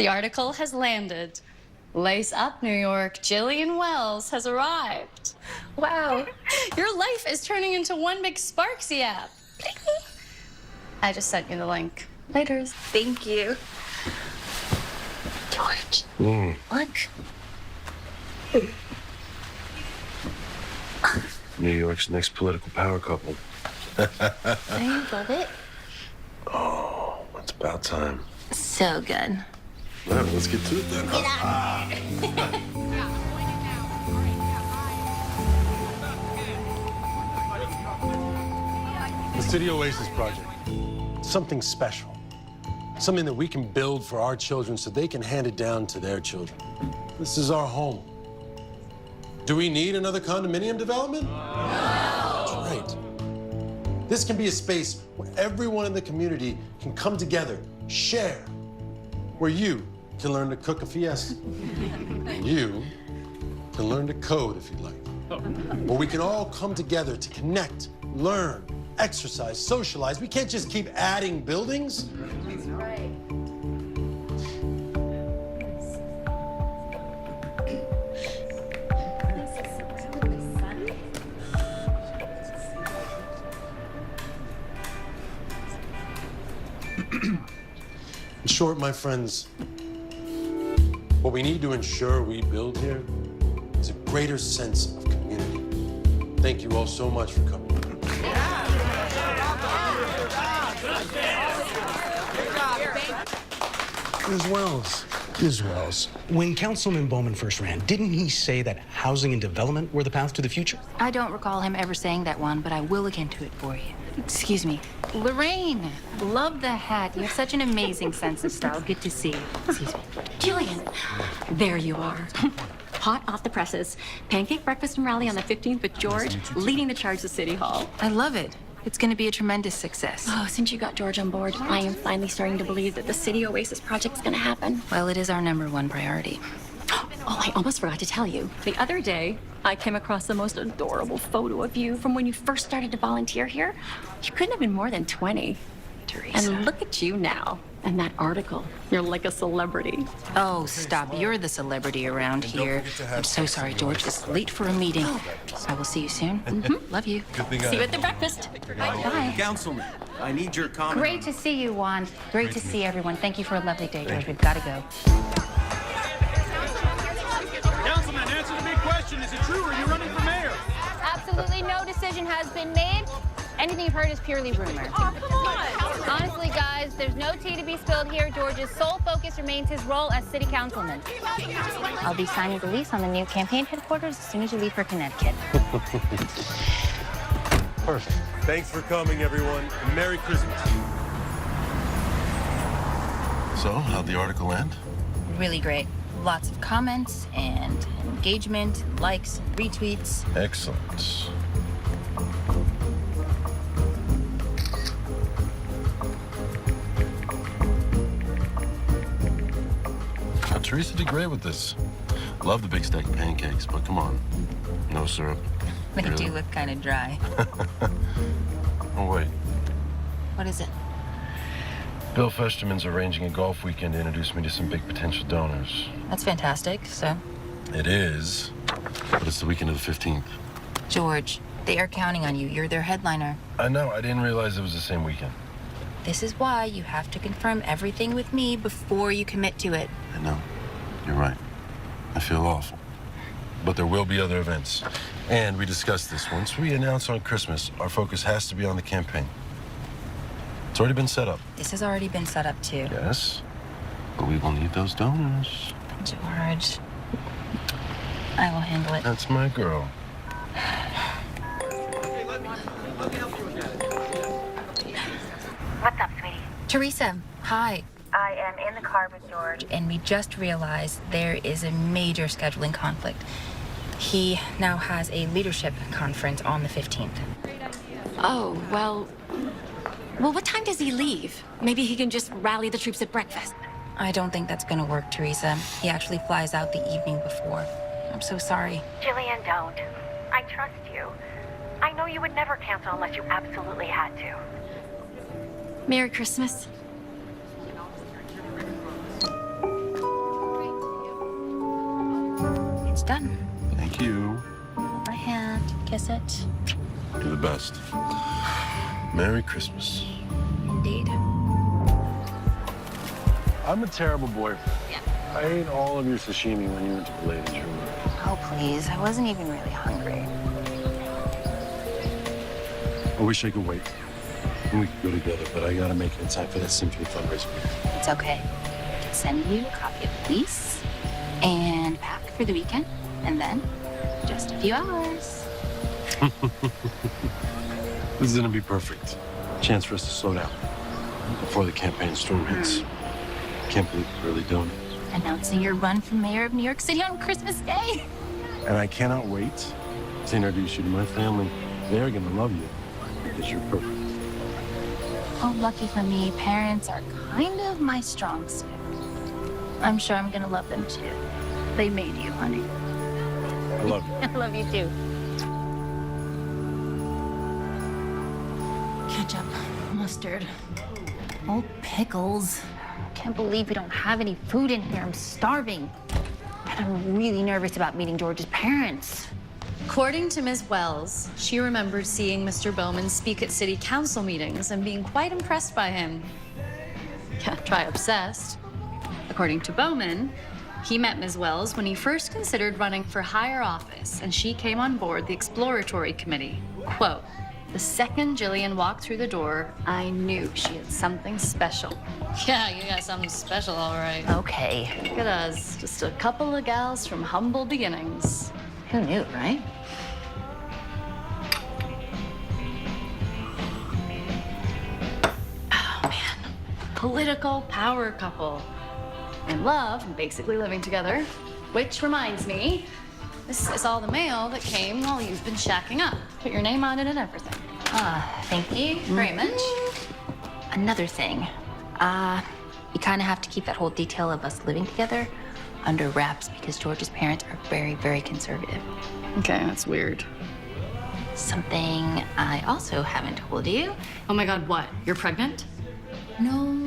The article has landed. Lace up, New York. Jillian Wells has arrived. Wow, your life is turning into one big Sparksy app. I just sent you the link. Laters. Thank you. George, look. New York's next political power couple. I love it. Oh, it's about time. So good. All right, let's get to it then. The City Oasis project. Something special. Something that we can build for our children so they can hand it down to their children. This is our home. Do we need another condominium development? No. That's right. This can be a space where everyone in the community can come together, share, where you can learn to cook a fiesta. And you can learn to code if you'd like. Where we can all come together to connect, learn, exercise, socialize. We can't just keep adding buildings. That's right. In short, my friends, what we need to ensure we build here is a greater sense of community. Thank you all so much for coming. Ms. Wells, when Councilman Bowman first ran, didn't he say that housing and development were the path to the future? I don't recall him ever saying that one, but I will look into it for you. Excuse me. Lorraine, love the hat. You have such an amazing sense of style. Good to see you. Excuse me. Julian, there you are. Hot off the presses. Pancake breakfast and rally on the 15th with George, leading the charge to City Hall. I love it. It's going to be a tremendous success. Oh, since you got George on board, I am finally starting to believe that the City Oasis project's going to happen. Well, it is our #1 priority. Oh, I almost forgot to tell you. The other day, I came across the most adorable photo of you from when you first started to volunteer here. You couldn't have been more than 20. Teresa. And look at you now. And that article. You're like a celebrity. Oh, stop. You're the celebrity around here. I'm so sorry, George is late for a meeting. I will see you soon. Love you. See you at the breakfast. Bye. Councilman, I need your comment. Great to see you, Juan. Great to see everyone. Thank you for a lovely day, George. We've got to go. Councilman, answer the big question. Is it true? Are you running for mayor? Absolutely no decision has been made. Anything you've heard is purely rumor. Oh, come on. Honestly, guys, there's no tea to be spilled here. George's sole focus remains his role as city councilman. I'll be signing the lease on the new campaign headquarters as soon as you leave for Connecticut. Perfect. Thanks for coming, everyone, and Merry Christmas. So, how'd the article end? Really great. Lots of comments and engagement, likes, retweets. Excellent. Now, Teresa did great with this. Love the big stack of pancakes, but come on. No syrup. They Really? do look kind of dry. Oh, wait. What is it? Bill Festerman's arranging a golf weekend to introduce me to some big potential donors. That's fantastic. So, It is, but it's the weekend of the 15th. George, they are counting on you. You're their headliner. I know, I didn't realize it was the same weekend. This is why you have to confirm everything with me before you commit to it. I know. You're right. I feel awful. But there will be other events. And we discussed this. Once we announce on Christmas, our focus has to be on the campaign. It's already been set up. This has already been set up too. Yes, but we will need those donors. George, I will handle it. That's my girl. What's up, sweetie? Teresa, hi. I am in the car with George. And we just realized there is a major scheduling conflict. He now has a leadership conference on the 15th. Oh, well, what time does he leave? Maybe he can just rally the troops at breakfast. I don't think that's gonna work, Teresa. He actually flies out the evening before. I'm so sorry. Jillian, don't. I trust you. I know you would never cancel unless you absolutely had to. Merry Christmas. It's done. Thank you. Hold my hand. Kiss it. You're the best. Merry Christmas. Indeed. I'm a terrible boyfriend. Yeah. I ate all of your sashimi when you went to the ladies' room. Oh, please. I wasn't even really hungry. I wish I could wait. We could go together, but I gotta make it in time for that symphony fundraiser. It's okay. I can send you a copy of the lease and pack for the weekend. And then, just a few hours. This is gonna be perfect. Chance for us to slow down before the campaign storm hits. Can't believe we're really doing it. Announcing your run for mayor of New York City on Christmas Day. And I cannot wait to introduce you to my family. They're gonna love you because you're perfect. Oh, lucky for me, parents are kind of my strong suit. I'm sure I'm gonna love them too. They made you, honey. I love you. I love you too. Ketchup, mustard, old pickles. Can't believe we don't have any food in here. I'm starving. And I'm really nervous about meeting George's parents. According to Ms. Wells, she remembered seeing Mr. Bowman speak at city council meetings and being quite impressed by him. Yeah, try obsessed. According to Bowman, he met Ms. Wells when he first considered running for higher office, and she came on board the exploratory committee. Quote, "The second Jillian walked through the door, I knew she had something special." Yeah, you got something special, all right. Okay. Look at us, just a couple of gals from humble beginnings. Who knew, right? Oh, man. Political power couple. In love and basically living together. Which reminds me, this is all the mail that came while you've been shacking up. Put your name on it and everything. Thank you very much. Another thing, you kind of have to keep that whole detail of us living together under wraps because George's parents are very, very conservative. Okay, that's weird. Something I also haven't told you. Oh my God, what? You're pregnant? No.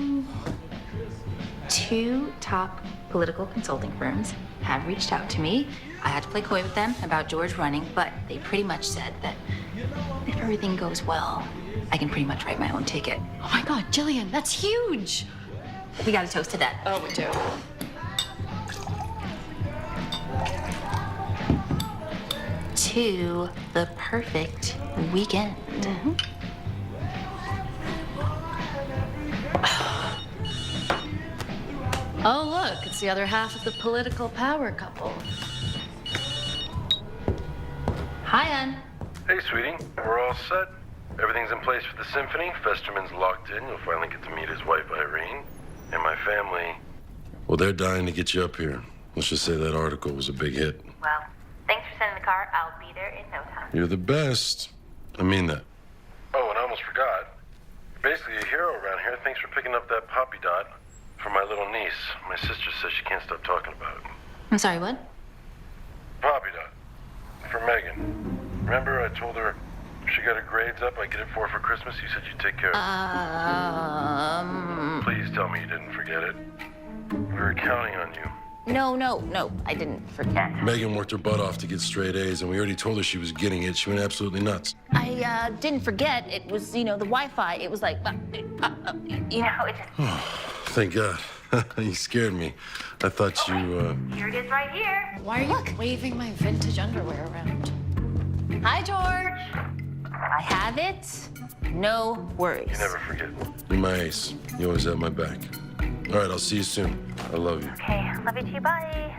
2 top political consulting firms have reached out to me. I had to play coy with them about George running, but they pretty much said that if everything goes well, I can pretty much write my own ticket. Oh my God, Jillian, that's huge. We gotta toast to that. Oh, we do. To the perfect weekend. Oh, look, it's the other half of the political power couple. Hi, Ann. Hey, sweetie. We're all set. Everything's in place for the symphony. Festerman's locked in. You'll finally get to meet his wife, Irene. And my family. Well, they're dying to get you up here. Let's just say that article was a big hit. Well, thanks for sending the car. I'll be there in no time. You're the best. I mean that. Oh, and I almost forgot. You're basically a hero around here. Thanks for picking up that poppy dot for my little niece. My sister says she can't stop talking about it. I'm sorry, what? Poppy dot. For Megan. Remember I told her if she got her grades up, I'd get it for her for Christmas? You said you'd take care of her. Please tell me you didn't forget it. We were counting on you. No, I didn't forget. Megan worked her butt off to get straight A's, and we already told her she was getting it. She went absolutely nuts. I didn't forget. It was, the Wi-Fi. It was like, It just... Thank God. You scared me. I thought you, Here it is right here. Why are you waving my vintage underwear around? Hi, George. I have it. No worries. You never forget. You're my ace. You always have my back. All right, I'll see you soon. I love you. Okay, love you too. Bye.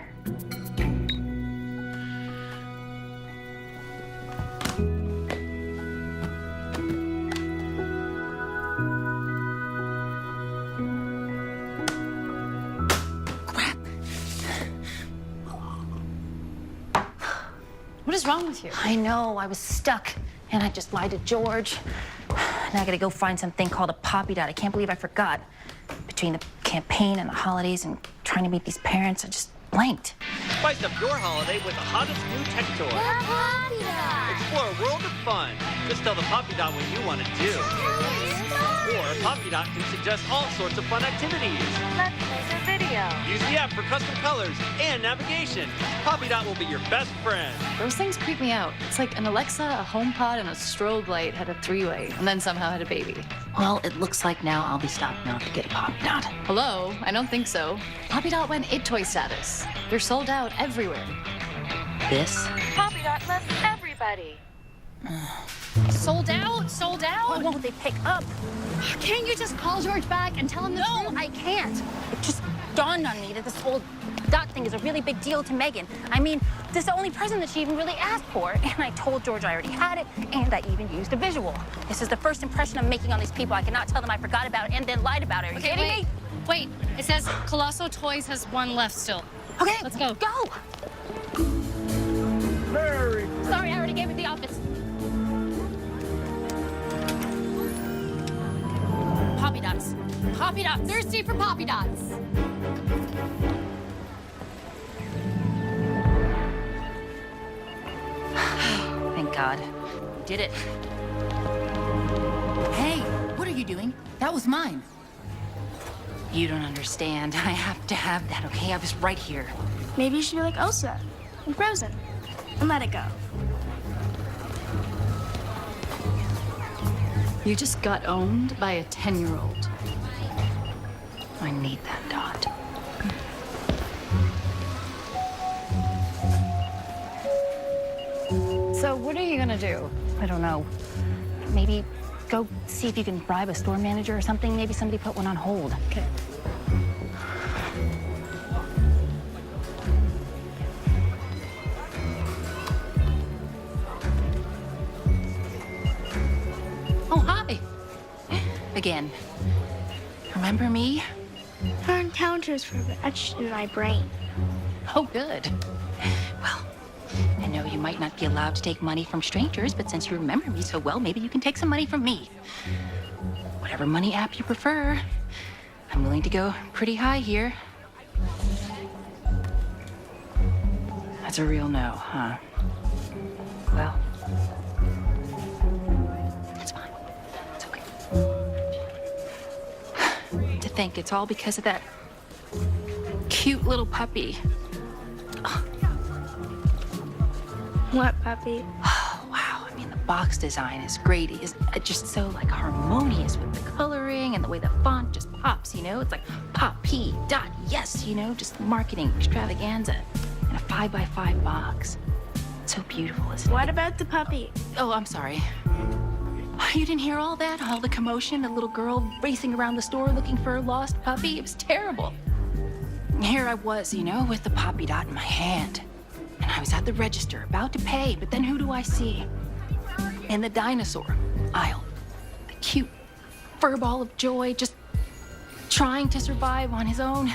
What is wrong with you? I know, I was stuck, and I just lied to George. Now I gotta go find something called a poppy dot. I can't believe I forgot. Between the campaign and the holidays and trying to meet these parents, I just blanked. Spice up your holiday with the hottest new tech toy. Poppy Dot. Explore a world of fun. Just tell the Poppy Dot what you want to do. Or Poppy Dot can suggest all sorts of fun activities. Let's make a video. Use the app for custom colors and navigation. Poppy Dot will be your best friend. Those things creep me out. It's like an Alexa, a HomePod, and a strobe light had a three-way, and then somehow had a baby. Well, it looks like now I'll be stopping out to get a Poppy Dot. Hello? I don't think so. Poppy Dot went It Toy status. They're sold out everywhere. This? Poppy Dot loves everybody. Sold out? Sold out? Why won't they pick up? Can't you just call George back and tell him the truth? No, I can't. It just dawned on me that this whole Dot thing is a really big deal to Megan. I mean, this is the only present that she even really asked for. And I told George I already had it, and I even used a visual. This is the first impression I'm making on these people. I cannot tell them I forgot about it and then lied about it. Are you kidding me? Wait, it says Colosso Toys has one left still. Okay, let's go. Go! Mary! Sorry, I already gave it the office. Poppy Dots. Poppy Dots. Thirsty for Poppy Dots. Thank God. We did it. Hey, what are you doing? That was mine. You don't understand. I have to have that, okay? I was right here. Maybe you should be like Elsa in Frozen and let it go. You just got owned by a 10-year-old. I need that Dot. So what are you gonna do? I don't know. Maybe go see if you can bribe a store manager or something. Maybe somebody put one on hold. Okay. Oh, hi. Again. Remember me? Our encounters were etched in my brain. Oh, good. Well, I know you might not be allowed to take money from strangers, but since you remember me so well, maybe you can take some money from me. Whatever money app you prefer. I'm willing to go pretty high here. That's a real no, huh? Well, that's fine. It's okay. To think it's all because of that cute little puppy. What, puppy? Oh, wow. I mean, the box design is great. It's just so, like, harmonious with the coloring and the way the font just pops, you know? It's like Poppy Dot, yes, you know? Just marketing extravaganza in a 5x5 box. So beautiful, isn't it? What about the puppy? Oh, I'm sorry. You didn't hear all that? All the commotion, the little girl racing around the store looking for a lost puppy? It was terrible. Here I was, you know, with the Poppy Dot in my hand. And I was at the register, about to pay, but then who do I see? In the dinosaur aisle. The cute furball of joy, just trying to survive on his own.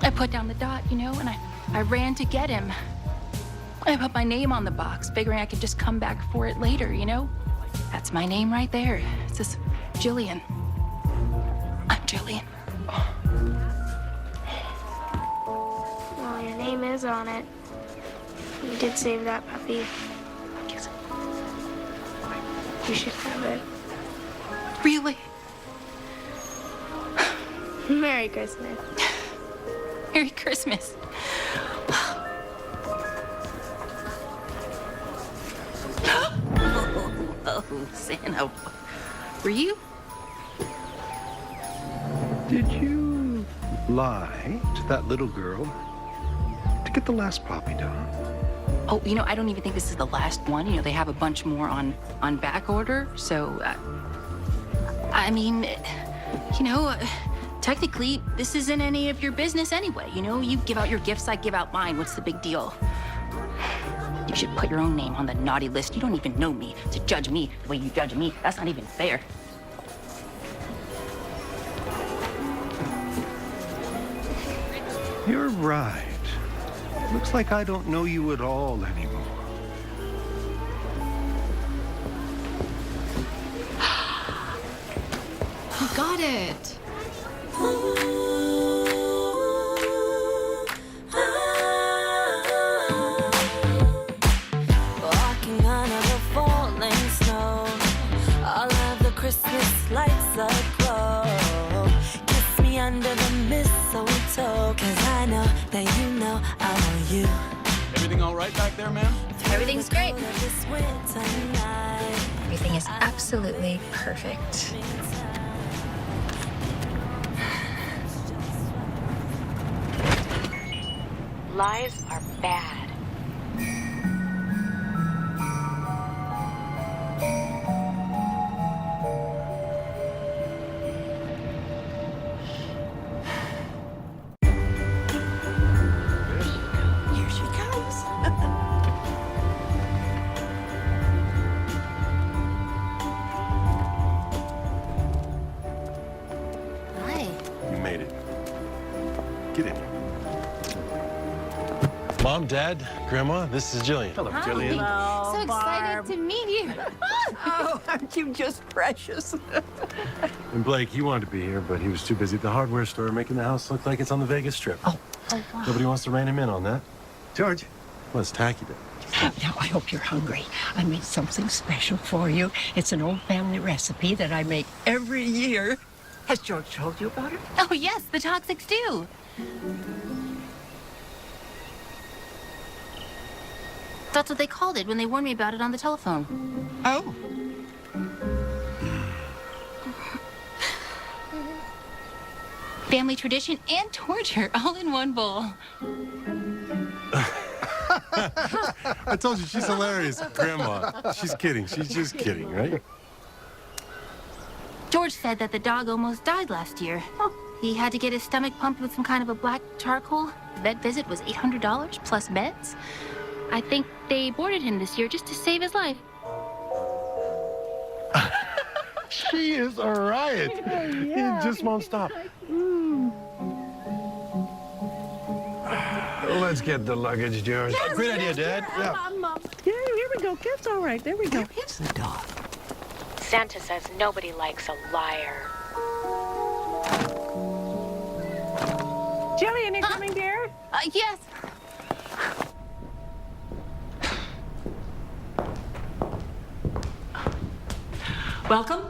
I put down the Dot, you know, and I ran to get him. I put my name on the box, figuring I could just come back for it later, you know? That's my name right there. It says Jillian. I'm Jillian. Well, your name is on it. You did save that puppy. You should have it. Really? Merry Christmas. Merry Christmas. Oh, Santa. Were you? Did you lie to that little girl to get the last Poppy Dot? Oh, you know, I don't even think this is the last one. You know, they have a bunch more on back order. So, I mean, you know, technically, this isn't any of your business anyway. You know, you give out your gifts, I give out mine. What's the big deal? You should put your own name on the naughty list. You don't even know me to judge me the way you judge me. That's not even fair. You're right. Looks like I don't know you at all anymore. You got it. hearts aglow. Kiss me under the mistletoe, 'cause I know that you know I want you. Everything all right back there, ma'am? Everything's great. This winter night. Everything is absolutely perfect. Lies are bad. Here she comes. Hi. You made it. Get in. Mom, Dad, Grandma, this is Jillian. Hello, Jillian. So excited to meet you. Oh, aren't you just precious? And Blake, he wanted to be here, but he was too busy at the hardware store making the house look like it's on the Vegas Strip. Oh, wow. Nobody wants to rein him in on that. George. Well, it's tacky day. Now, I hope you're hungry. I made something special for you. It's an old family recipe that I make every year. Has George told you about it? Oh, yes, the toxic stew. That's what they called it when they warned me about it on the telephone. Oh. Family tradition and torture all in one bowl. I told you, she's hilarious, Grandma. She's kidding. She's just kidding, right? George said that the dog almost died last year. He had to get his stomach pumped with some kind of a black charcoal. Vet visit was $800 plus meds. I think they boarded him this year just to save his life. She is a riot. He just won't stop. Let's get the luggage, George. Great idea, Dad. Yeah. Here we go. That's all right. There we go. Here's the dog. Santa says nobody likes a liar. Jillian, you coming, dear? Yes. Welcome.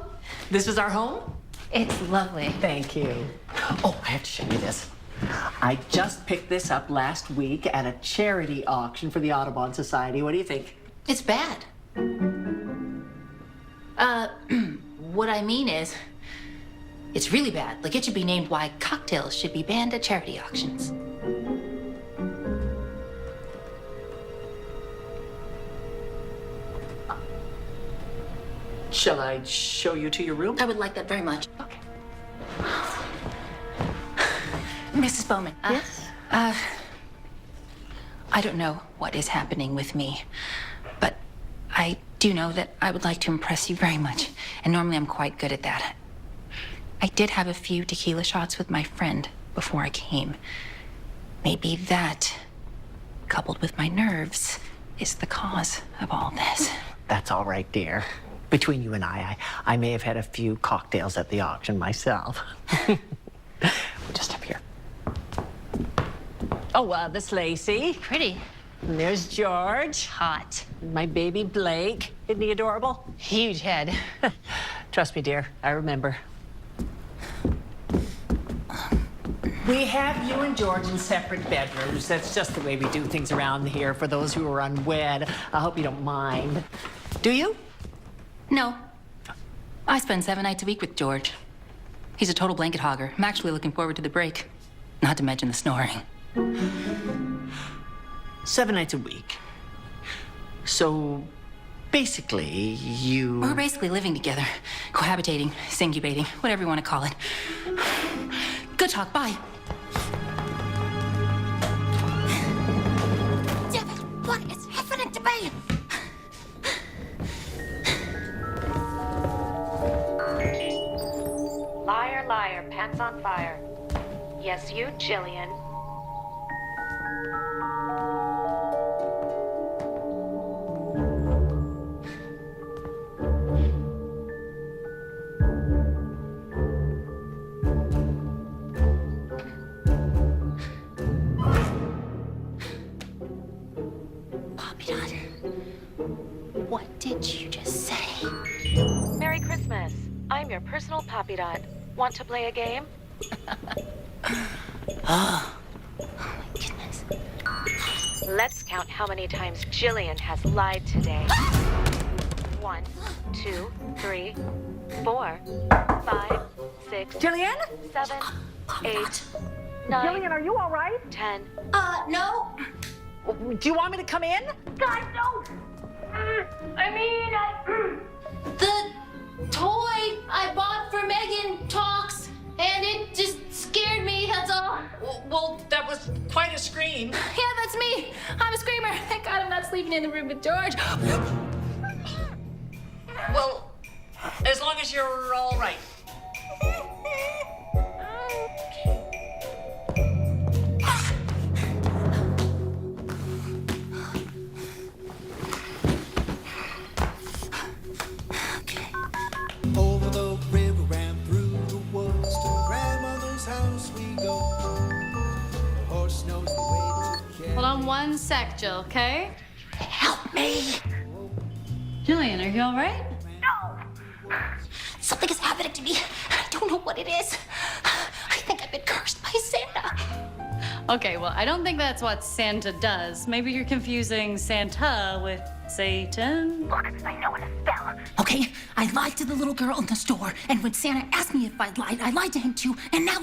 This is our home. It's lovely. Thank you. Oh, I have to show you this. I just picked this up last week at a charity auction for the Audubon Society. What do you think? It's bad. What I mean is, it's really bad. Like, it should be named Why Cocktails Should Be Banned at Charity Auctions. Shall I show you to your room? I would like that very much. Okay. Mrs. Bowman. Yes? I don't know what is happening with me, but I do know that I would like to impress you very much, and normally I'm quite good at that. I did have a few tequila shots with my friend before I came. Maybe that, coupled with my nerves, is the cause of all this. That's all right, dear. Between you and I may have had a few cocktails at the auction myself. We'll just up here. Oh, this Lacey. Pretty. And there's George. Hot. My baby Blake. Isn't he adorable? Huge head. Trust me, dear. I remember. We have you and George in separate bedrooms. That's just the way we do things around here for those who are unwed. I hope you don't mind. Do you? No. I spend 7 nights a week with George. He's a total blanket hogger. I'm actually looking forward to the break. Not to mention the snoring. 7 nights a week. So, basically, you... We're basically living together. Cohabitating, singubating, whatever you want to call it. Good talk, bye. David, what is happening to me? Liar, liar, pants on fire. Yes, you, Jillian. What did you just say? Merry Christmas. I'm your your personal Poppy Dot. Want to play a game? Oh, my goodness. Let's count how many times Jillian has lied today. 1, 2, 3, 4, 5, 6, Jillian? 7, 8, 9. Jillian, are you all right? 10. No. Do you want me to come in? God, no! The toy I bought for Megan talks, and it just scared me, that's all. Well, that was quite a scream. Yeah, that's me. I'm a screamer. Thank God I'm not sleeping in the room with George. Well, as long as you're all right. Over the river and through the woods to grandmother's house we go. Horse knows the way to Hold on one sec, Jill, okay? Help me. Jillian, are you all right? No. Something is happening to me. I don't know what it is. I think I've been cursed by Santa. Okay, well, I don't think that's what Santa does. Maybe you're confusing Santa with Satan. Look, I know what to spell. Okay, I lied to the little girl in the store, and when Santa asked me if I lied to him too, and now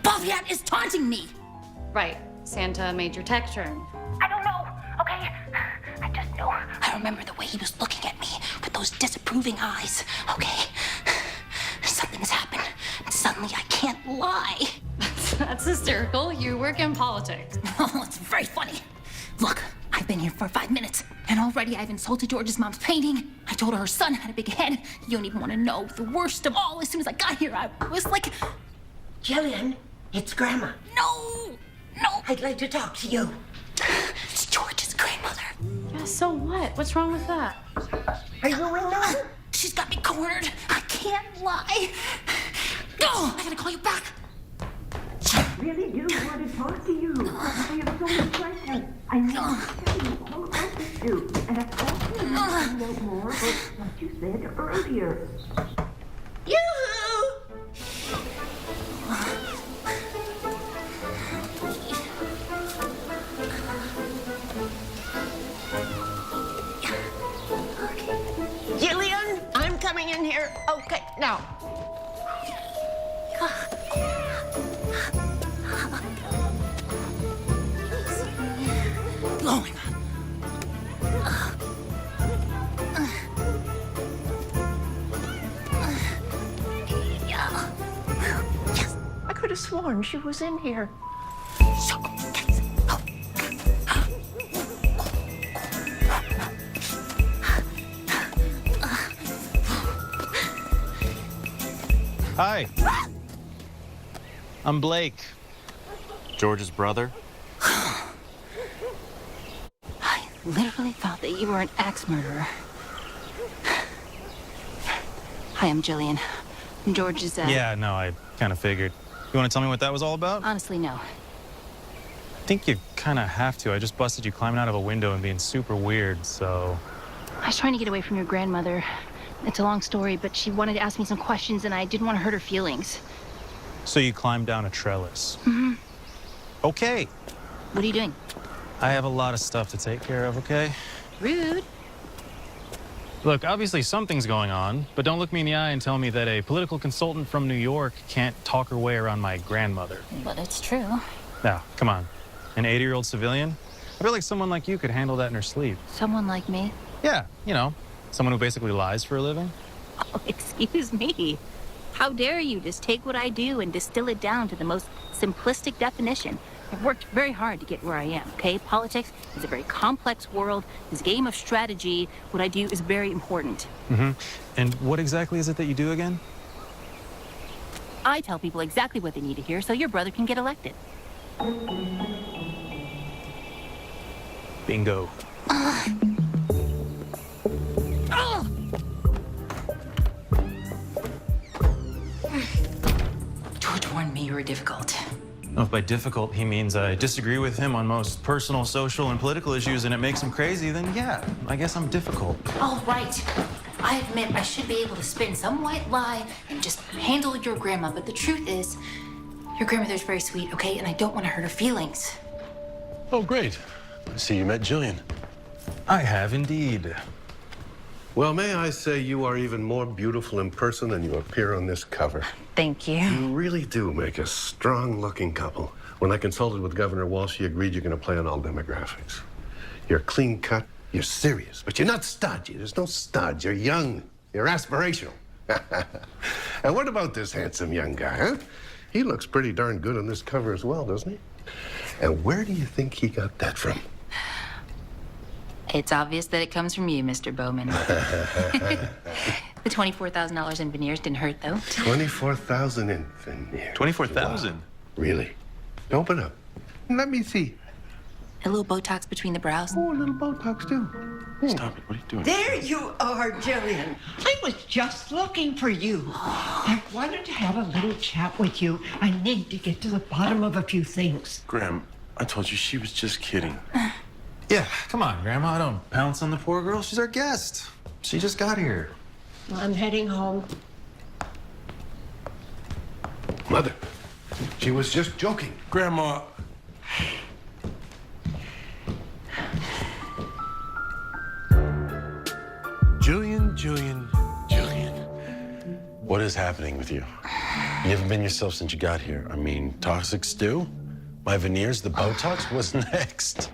Bobcat is taunting me. Right, Santa made your tech turn. I don't know, okay? I just know. I remember the way he was looking at me with those disapproving eyes, okay? Something has happened, and suddenly I can't lie. That's hysterical. You work in politics. Oh, it's very funny. Look, I've been here for 5 minutes, and already I've insulted George's mom's painting. I told her son had a big head. You don't even want to know. The worst of all, as soon as I got here, I was like... Jillian, it's Grandma. No! I'd like to talk to you. It's George's grandmother. Yeah, so what? What's wrong with that? Are you in there? She's got me cornered. I can't lie. Oh, I gotta call you back. I really do want to talk to you. I have so many questions. I need to tell you all about this dude. And I've also need to know more about what you said earlier. Yoo-hoo! Jillian, I'm coming in here. Okay, now. Blowing up. Yes. I could have sworn she was in here. Hi. I'm Blake. George's brother. I literally thought that you were an axe murderer. Hi, I'm Jillian. George's, Yeah, no, I kind of figured. You want to tell me what that was all about? Honestly, no. I think you kind of have to. I just busted you climbing out of a window and being super weird, so... I was trying to get away from your grandmother. It's a long story, but she wanted to ask me some questions, and I didn't want to hurt her feelings. So you climbed down a trellis. Mm-hmm. Okay. What are you doing? I have a lot of stuff to take care of, okay? Rude. Look, obviously something's going on, but don't look me in the eye and tell me that a political consultant from New York can't talk her way around my grandmother. But it's true. Now, come on. An 80-year-old civilian? I feel like someone like you could handle that in her sleep. Someone like me? Yeah, you know, someone who basically lies for a living. Oh, excuse me. How dare you just take what I do and distill it down to the most simplistic definition? I've worked very hard to get where I am, okay? Politics is a very complex world. This game of strategy, what I do is very important. Mm-hmm. And what exactly is it that you do again? I tell people exactly what they need to hear so your brother can get elected. Bingo. George warned me you were difficult. Well, if by difficult he means I disagree with him on most personal, social, and political issues and it makes him crazy, then yeah, I guess I'm difficult. All right. I admit I should be able to spin some white lie and just handle your grandma, but the truth is, your grandmother's very sweet, okay? And I don't want to hurt her feelings. Oh, great. I see you met Jillian. I have indeed. Well, may I say you are even more beautiful in person than you appear on this cover. Thank you. You really do make a strong-looking couple. When I consulted with Governor Walsh, he agreed you're going to play on all demographics. You're clean-cut, you're serious, but you're not stodgy. There's no studs. You're young, you're aspirational. And what about this handsome young guy, huh? He looks pretty darn good on this cover as well, doesn't he? And where do you think he got that from? It's obvious that it comes from you, Mr. Bowman. The $24,000 in veneers didn't hurt, though. $24,000 in veneers. 24,000? Wow. Really? Open up. Let me see. A little Botox between the brows. Oh, a little Botox, too. Stop it. What are you doing? There you are, Jillian. I was just looking for you. I wanted to have a little chat with you. I need to get to the bottom of a few things. Graham, I told you she was just kidding. Yeah, come on, Grandma. Don't pounce on the poor girl. She's our guest. She just got here. I'm heading home. Mother, she was just joking. Grandma. Jillian. What is happening with you? You haven't been yourself since you got here. I mean, toxic stew? My veneers, the Botox? What's next?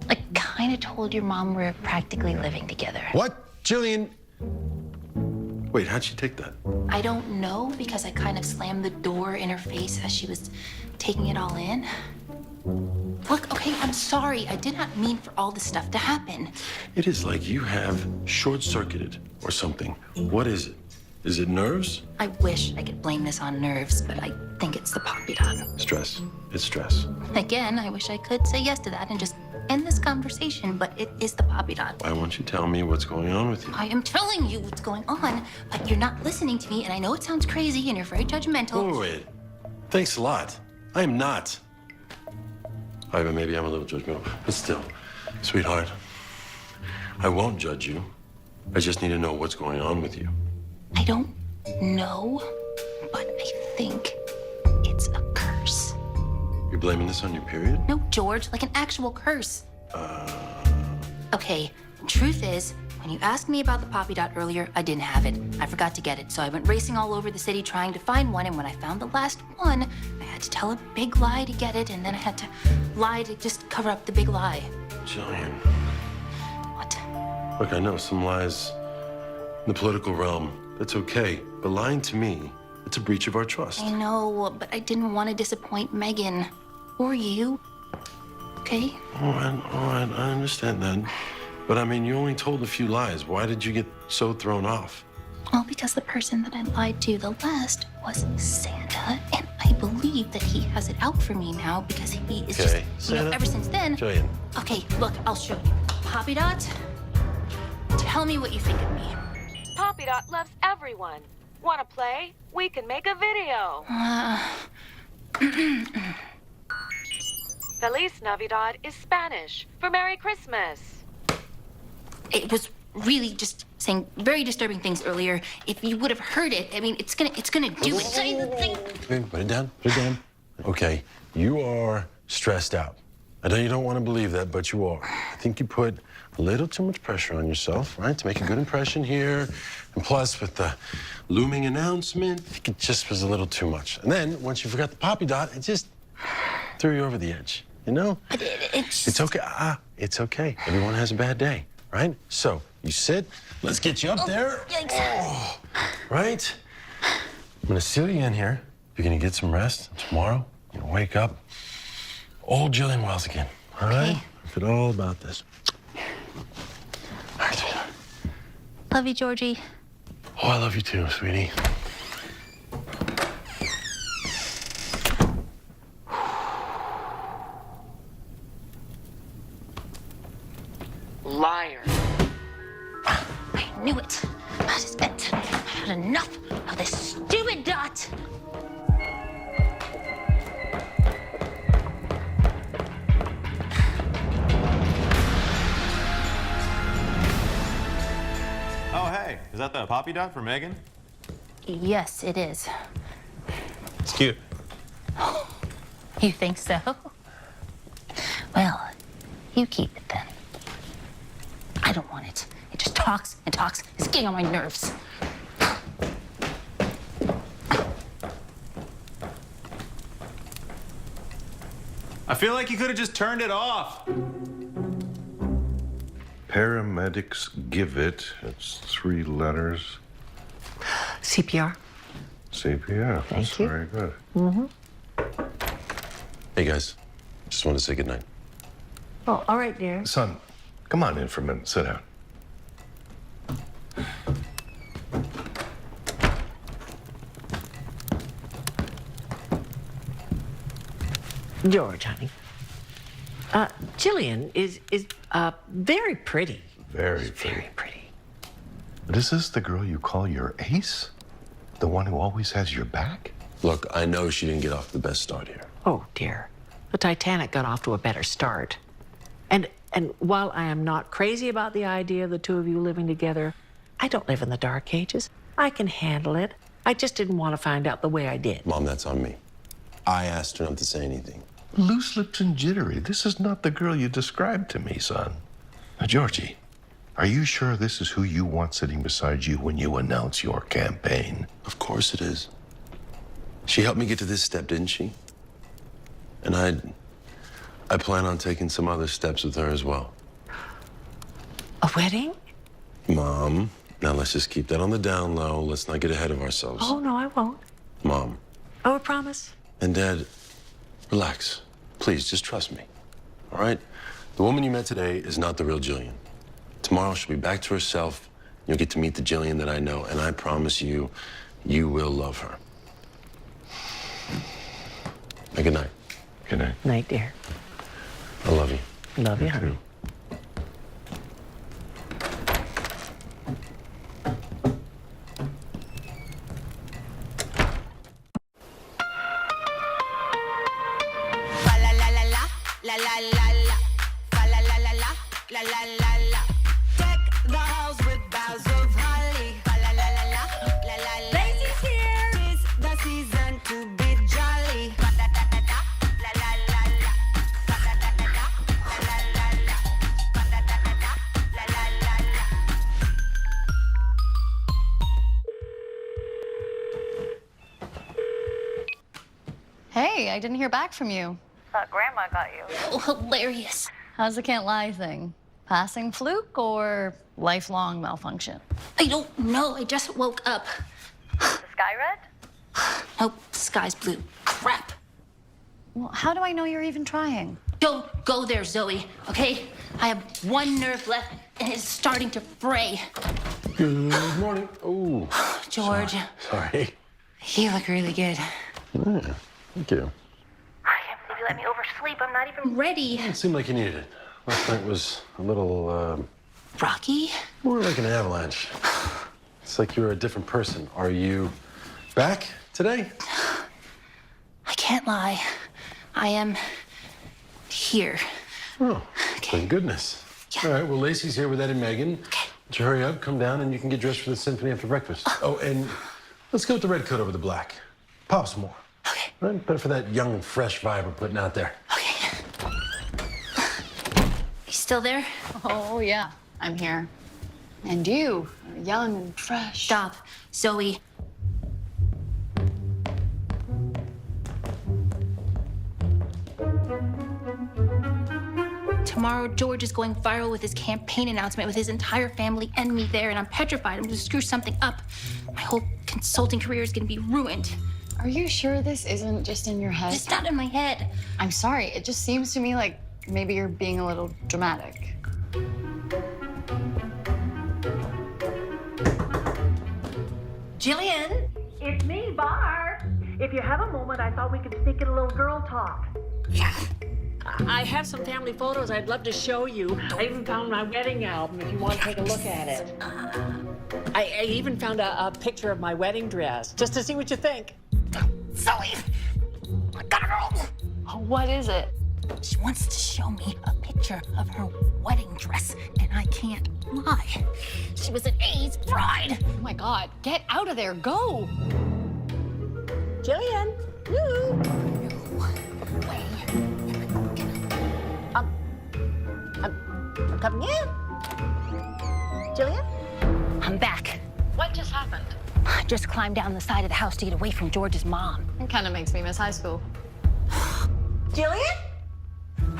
I kind of told your mom we're practically living together. What? Jillian? Wait, how'd she take that? I don't know, because I kind of slammed the door in her face as she was taking it all in. Look, okay, I'm sorry. I did not mean for all this stuff to happen. It is like you have short-circuited or something. What is it? Is it nerves? I wish I could blame this on nerves, but I think it's the poppy dot. Stress. It's stress. Again, I wish I could say yes to that and just end this conversation, but it is the poppy dot. Why won't you tell me what's going on with you? I am telling you what's going on, but you're not listening to me, and I know it sounds crazy and you're very judgmental. Oh, wait. Thanks a lot. I am not. All right, but maybe I'm a little judgmental, but still, sweetheart, I won't judge you. I just need to know what's going on with you. I don't know, but I think it's a curse. You're blaming this on your period? No, George, like an actual curse. Okay, truth is, when you asked me about the poppy dot earlier, I didn't have it. I forgot to get it, so I went racing all over the city trying to find one, and when I found the last one, I had to tell a big lie to get it, and then I had to lie to just cover up the big lie. Jillian. What? Look, I know some lies in the political realm. That's okay. But lying to me, it's a breach of our trust. I know, but I didn't want to disappoint Megan. Or you. Okay? All right, I understand that. But I mean, you only told a few lies. Why did you get so thrown off? Well, because the person that I lied to the last was Santa, and I believe that he has it out for me now because he is Okay, just, you know, Santa? ever since then. Jillian. Okay, look, I'll show you. Poppy Dot, tell me what you think of me. Poppy Dot loves everyone. Want to play? We can make a video. Feliz Navidad is Spanish for Merry Christmas. It was really just saying very disturbing things earlier. If you would have heard it, I mean, it's gonna do it. Say the thing. Okay, put it down. Put it down. Okay, you are stressed out. I know you don't want to believe that, but you are. I think you put a little too much pressure on yourself, right, to make a good impression here. And plus, with the looming announcement, I think it just was a little too much. And then, once you forgot the poppy dot, it just threw you over the edge, you know? But It's okay. It's okay. Everyone has a bad day, right? So, you sit. Let's get you up there. Yikes. Oh, right? I'm gonna seal you in here. You're gonna get some rest. Tomorrow, you're gonna wake up. Old Jillian Wells again, all right? I forget all about this. All right, sweetheart. Love you, Georgie. Oh, I love you too, sweetie. Liar. I knew it. That is it. I had enough of this stupid dot. Oh, hey, is that the poppy dot for Megan? Yes, it is. It's cute. You think so? Well, you keep it then. I don't want it. It just talks and talks. It's getting on my nerves. I feel like you could have just turned it off. Paramedics give it. It's 3 letters. CPR. CPR. That's you. very good. Mm-hmm. Hey, guys. Just want to say goodnight. Oh, all right, dear. Son, come on in for a minute. Sit down. George, honey. Jillian is very pretty. Very pretty. But is this the girl you call your ace? The one who always has your back? Look, I know she didn't get off the best start here. Oh, dear. The Titanic got off to a better start. And while I am not crazy about the idea of the two of you living together, I don't live in the dark ages. I can handle it. I just didn't want to find out the way I did. Mom, that's on me. I asked her not to say anything. Loose lips and jittery. This is not the girl you described to me, son. Now, Georgie, are you sure this is who you want sitting beside you when you announce your campaign? Of course it is. She helped me get to this step, didn't she? And I plan on taking some other steps with her as well. A wedding? Mom, now let's just keep that on the down low. Let's not get ahead of ourselves. Oh, no, I won't. Mom. Oh, I promise. And Dad, relax. Please, just trust me. All right? The woman you met today is not the real Jillian. Tomorrow she'll be back to herself. You'll get to meet the Jillian that I know, and I promise you, you will love her. Hey, good night. Good night. Night, dear. I love you. Love you, honey. Lacey's here. 'Tis the season to be jolly. Hey, I didn't hear back from you. Thought Grandma got you. Oh, hilarious. How's the can't lie thing? Passing fluke or lifelong malfunction? I don't know. I just woke up. The sky red? Nope, the sky's blue. Crap. Well, how do I know you're even trying? Don't go there, Zoe, okay? I have one nerve left, and it's starting to fray. Good morning. Oh. George, Sorry. you look really good. Yeah, thank you. I can't believe you let me oversleep. I'm not even ready. It seemed like you needed it. Last night was a little, Rocky? more like an avalanche. It's like you're a different person. Are you back today? I can't lie. I am here. Oh, thank goodness. All right, well, Lacey's here with Ed and Megan. Okay. Would you hurry up, come down, and you can get dressed for the symphony after breakfast. Oh, and let's go with the red coat over the black. Pop some more. Okay. Right? Better for that young and fresh vibe we're putting out there. You still there? Oh, yeah, I'm here. And you are young and fresh. Stop. Zoe. Tomorrow, George is going viral with his campaign announcement with his entire family and me there, and I'm petrified I'm going to screw something up. My whole consulting career is going to be ruined. Are you sure this isn't just in your head? It's not in my head. I'm sorry. It just seems to me like maybe you're being a little dramatic. Jillian? It's me, Barb. If you have a moment, I thought we could sneak in a little girl talk. I have some family photos I'd love to show you. I even found my wedding album if you want to take a look at it. I even found a picture of my wedding dress, just to see what you think. Zoe! I gotta roll. Oh, what is it? She wants to show me a picture of her wedding dress, and I can't lie. She was an A's bride. Oh my God, get out of there, go. Jillian, woo. I'm coming in. Jillian? I'm back. What just happened? I just climbed down the side of the house to get away from George's mom. It kind of makes me miss high school. Jillian?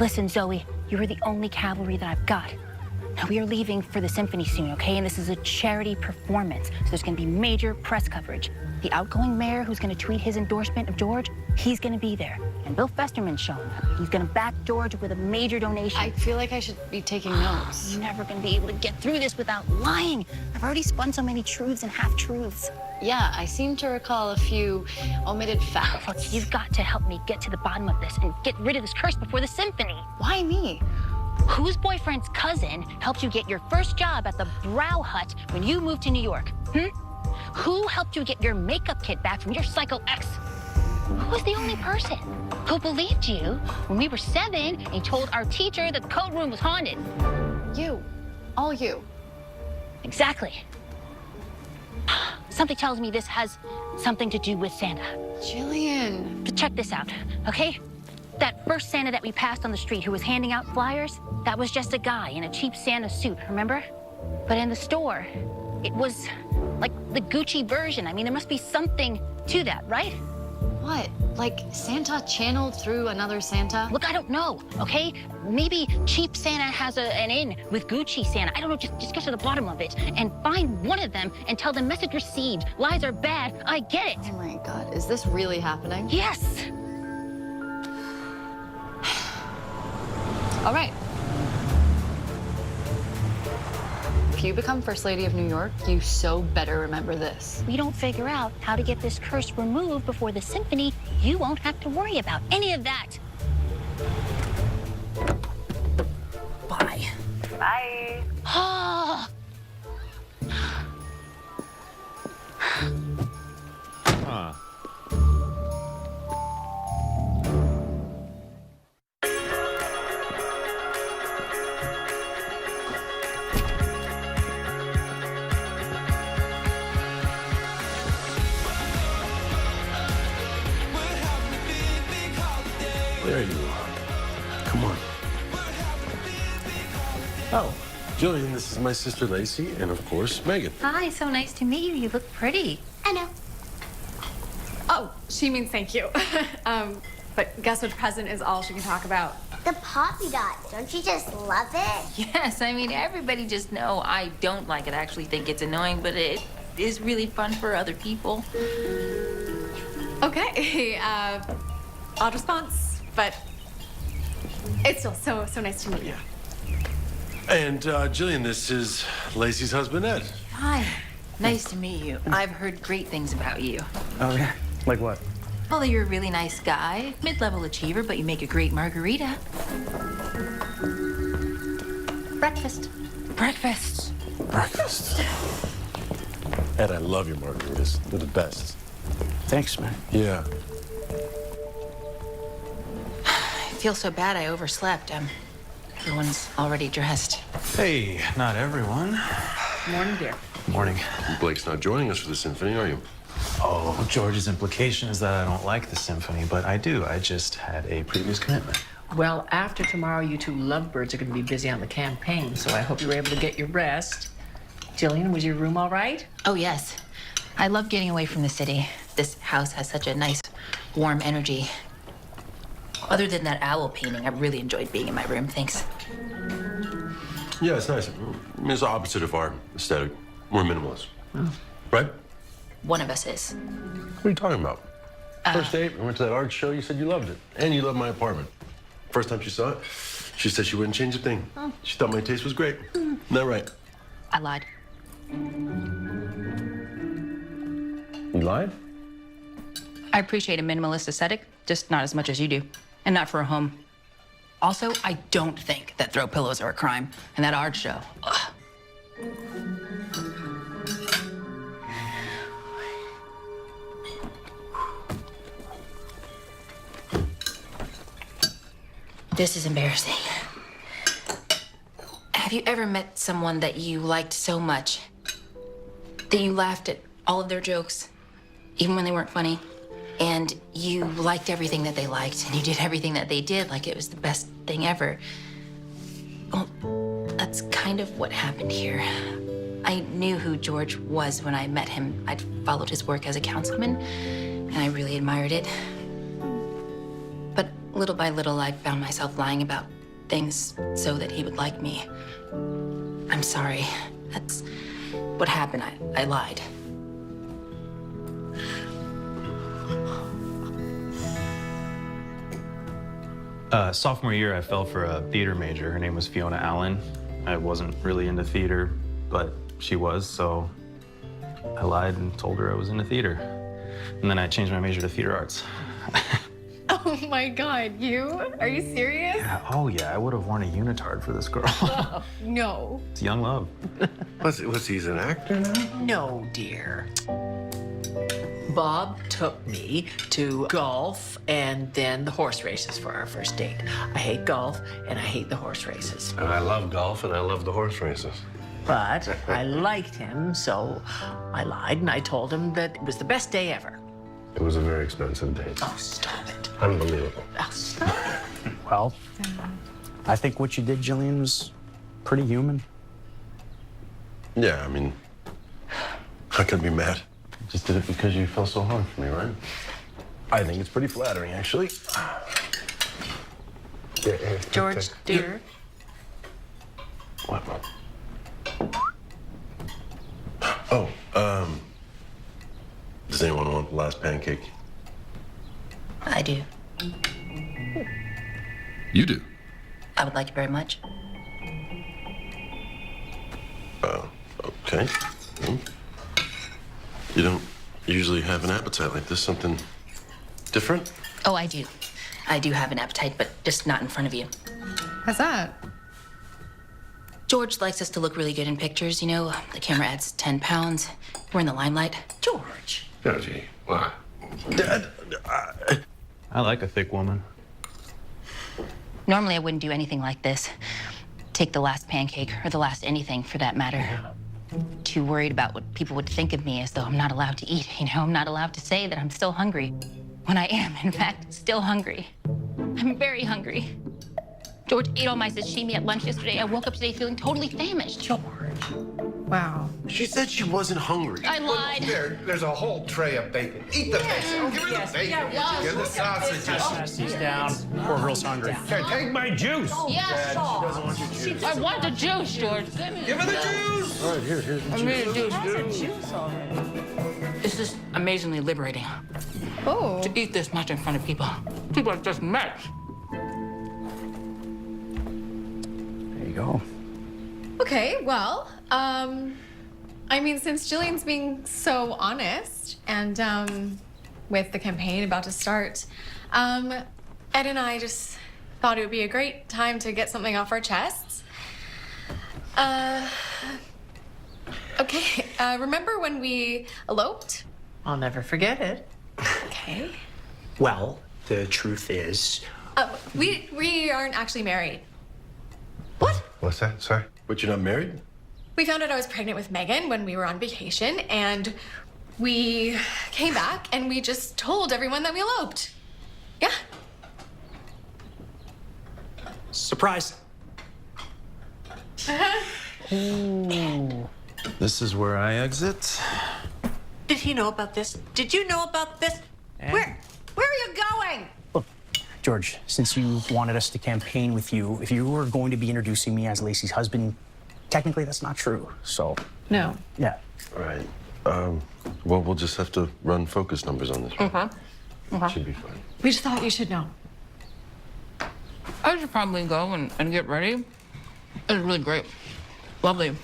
Listen, Zoe, you are the only cavalry that I've got. Now, we are leaving for the symphony soon, okay? And this is a charity performance, so there's gonna be major press coverage. The outgoing mayor who's gonna tweet his endorsement of George, he's gonna be there. And Bill Festerman's showing up. He's gonna back George with a major donation. I feel like I should be taking notes. You're never gonna be able to get through this without lying. I've already spun so many truths and half-truths. Yeah, I seem to recall a few omitted facts. Look, you've got to help me get to the bottom of this and get rid of this curse before the symphony. Why me? Whose boyfriend's cousin helped you get your first job at the Brow Hut when you moved to New York? Who helped you get your makeup kit back from your psycho ex? Who was the only person who believed you when we were 7 and you told our teacher that the code room was haunted? You. All you. Exactly. Something tells me this has something to do with Santa. Jillian. But check this out, okay? That first Santa that we passed on the street who was handing out flyers, that was just a guy in a cheap Santa suit, remember? But in the store, it was like the Gucci version. I mean, there must be something to that, right? What? Like Santa channeled through another Santa? Look, I don't know, okay? Maybe cheap Santa has an in with Gucci Santa. I don't know, just get to the bottom of it and find one of them and tell them message received. Lies are bad, I get it. Oh my God, is this really happening? Yes. All right. If you become First Lady of New York, you so better remember this. We don't figure out how to get this curse removed before the symphony, you won't have to worry about any of that. Bye. Bye. Ah. Huh. There you are. Come on. Oh, Jillian, this is my sister Lacey, and of course, Megan. Hi, so nice to meet you. You look pretty. I know. Oh, she means thank you. But guess what present is all she can talk about? The poppy dot. Don't you just love it? Yes, I mean, everybody just know I don't like it. I actually think it's annoying, but it is really fun for other people. Okay, odd response, but it's still so nice to meet you. And Jillian, this is Lacey's husband, Ed. Hi, nice to meet you. I've heard great things about you. Oh, yeah? Like what? Well, you're a really nice guy, mid-level achiever, but you make a great margarita. Breakfast. Breakfast. Breakfast. Ed, I love your margaritas. They're the best. Thanks, man. Yeah. I feel so bad I overslept. Everyone's already dressed. Hey, not everyone. Morning, dear. Morning. Blake's not joining us for the symphony, are you? Oh, George's implication is that I don't like the symphony, but I do. I just had a previous commitment. Well, after tomorrow, you two lovebirds are going to be busy on the campaign, so I hope you were able to get your rest. Jillian, was your room all right? Oh, yes. I love getting away from the city. This house has such a nice, warm energy. Other than that owl painting, I really enjoyed being in my room. Thanks. Yeah, it's nice. I mean, it's the opposite of our aesthetic. We're minimalists. Oh. Right? One of us is. What are you talking about? First date, we went to that art show, you said you loved it. And you loved my apartment. First time she saw it, she said she wouldn't change a thing. Oh. She thought my taste was great. Isn't that right? I lied. You lied? I appreciate a minimalist aesthetic, just not as much as you do. And not for a home. Also, I don't think that throw pillows are a crime. And that art show. Ugh. This is embarrassing. Have you ever met someone that you liked so much that you laughed at all of their jokes, even when they weren't funny? And you liked everything that they liked, and you did everything that they did like it was the best thing ever. Well, that's kind of what happened here. I knew who George was when I met him. I'd followed his work as a councilman, and I really admired it. But little by little, I found myself lying about things so that he would like me. I'm sorry. That's what happened. I lied. Sophomore year, I fell for a theater major. Her name was Fiona Allen. I wasn't really into theater, but she was, so I lied and told her I was into theater. And then I changed my major to theater arts. Oh my God, you? Are you serious? Yeah, oh yeah, I would have worn a unitard for this girl. Oh, no. It's young love. Was he an actor now? No, dear. Bob took me to golf and then the horse races for our first date. I hate golf and I hate the horse races. And I love golf and I love the horse races. But I liked him, so I lied and I told him that it was the best day ever. It was a very expensive date. Oh, stop it. Unbelievable. Oh, stop it. Well, I think what you did, Jillian, was pretty human. Yeah, I mean, how can I be mad? You just did it because you felt so hard for me, right? I think it's pretty flattering, actually. George, dear. What? Oh, does anyone want the last pancake? I do. You do? I would like it very much. Okay. Well, you don't usually have an appetite like this. Something different? Oh, I do. I do have an appetite, but just not in front of you. What's that? George likes us to look really good in pictures, you know. The camera adds 10 pounds. We're in the limelight. George. Georgie, what? Dad, I like a thick woman. Normally, I wouldn't do anything like this. Take the last pancake, or the last anything for that matter. Too worried about what people would think of me, as though I'm not allowed to eat. You know, I'm not allowed to say that I'm still hungry. When I am, in fact, still hungry. I'm very hungry. George ate all my sashimi at lunch yesterday. I woke up today feeling totally famished. George. Wow. she said she wasn't hungry. I lied. There's a whole tray of bacon. Eat the bacon. Give her the bacon. Give the sausages. He's down. Poor girl's hungry. Okay, take my juice. Yes. She doesn't want your juice. I want the juice, George. Give her the juice. All right, here's the I juice. made a juice. This is amazingly liberating. Oh. To eat this much in front of people. People are just nuts. There you go. Okay, well, I mean, since Jillian's being so honest and with the campaign about to start, Ed and I just thought it would be a great time to get something off our chests. Okay, remember when we eloped? I'll never forget it. Okay. Well, the truth is, We aren't actually married. What's that? Sorry? But you're not married? We found out I was pregnant with Megan when we were on vacation, and we came back and we just told everyone that we eloped. Yeah. surprise. Ooh. This is where I exit. Did he know about this? Did you know about this? Where are you going? Look, George, since you wanted us to campaign with you, if you were going to be introducing me as Lacey's husband, technically that's not true. So, No. yeah. All right. Well, we'll just have to run focus numbers on this. Right? Should be fine. We just thought you should know. I should probably go and get ready. It was really great. Lovely.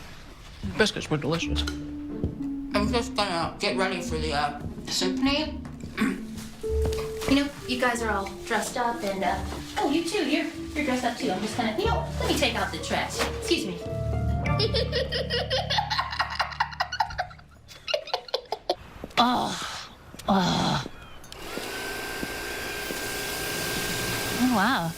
Biscuits were delicious. I'm just gonna get ready for the symphony. You know, you guys are all dressed up and, oh, you too, you're dressed up too. I'm just gonna, let me take out the trash. Excuse me. Oh, wow.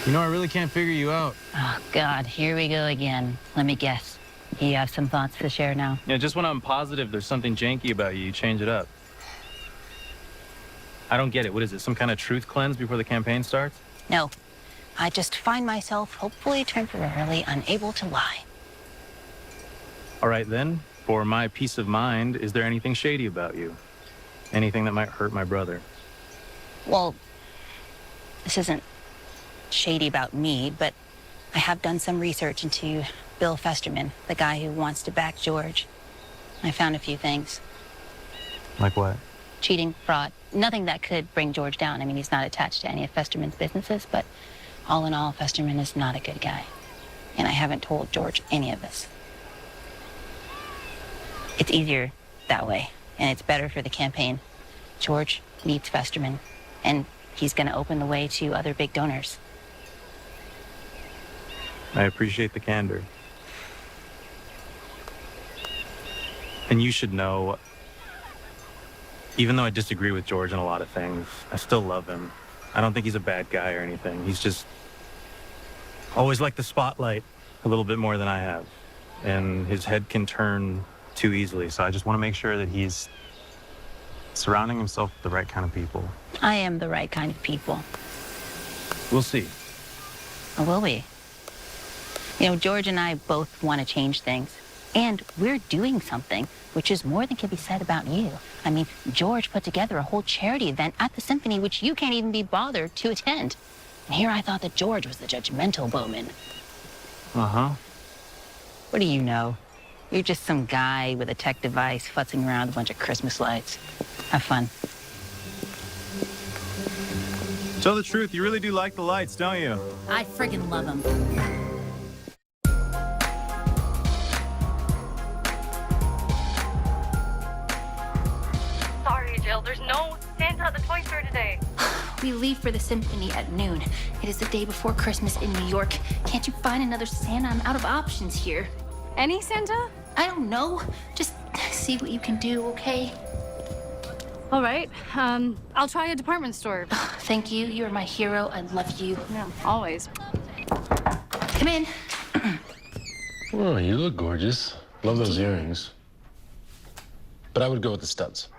You know, I really can't figure you out. Oh, God, here we go again. Let me guess. You have some thoughts to share now? Yeah, just when I'm positive there's something janky about you, you change it up. I don't get it. What is it, some kind of truth cleanse before the campaign starts? No. I just find myself, hopefully temporarily, unable to lie. All right, then. For my peace of mind, is there anything shady about you? Anything that might hurt my brother? Well, this isn't shady about me, but I have done some research into Bill Festerman, the guy who wants to back George. I found a few things. Like what? Cheating, fraud, nothing that could bring George down. I mean, he's not attached to any of Festerman's businesses, but all in all, Festerman is not a good guy. And I haven't told George any of this. It's easier that way, and it's better for the campaign. George needs Festerman, and he's going to open the way to other big donors. I appreciate the candor. And you should know, even though I disagree with George on a lot of things, I still love him. I don't think he's a bad guy or anything. He's just always liked the spotlight a little bit more than I have. And his head can turn too easily. So I just want to make sure that he's surrounding himself with the right kind of people. I am the right kind of people. We'll see. Or will we? You know, George and I both want to change things. And we're doing something, which is more than can be said about you. I mean, George put together a whole charity event at the symphony, which you can't even be bothered to attend. And here I thought that George was the judgmental Bowman. Uh-huh. What do you know? You're just some guy with a tech device futzing around with a bunch of Christmas lights. Have fun. Tell the truth, you really do like the lights, don't you? I friggin' love them. Sorry, Jill. There's no Santa at the toy store today. We leave for the symphony at noon. It is the day before Christmas in New York. Can't you find another Santa? I'm out of options here. Any Santa? I don't know. Just see what you can do, okay? All right. I'll try a department store. Thank you. You're my hero. I love you. Yeah, always. Come in. Oh, you look gorgeous. Love those earrings. But I would go with the studs.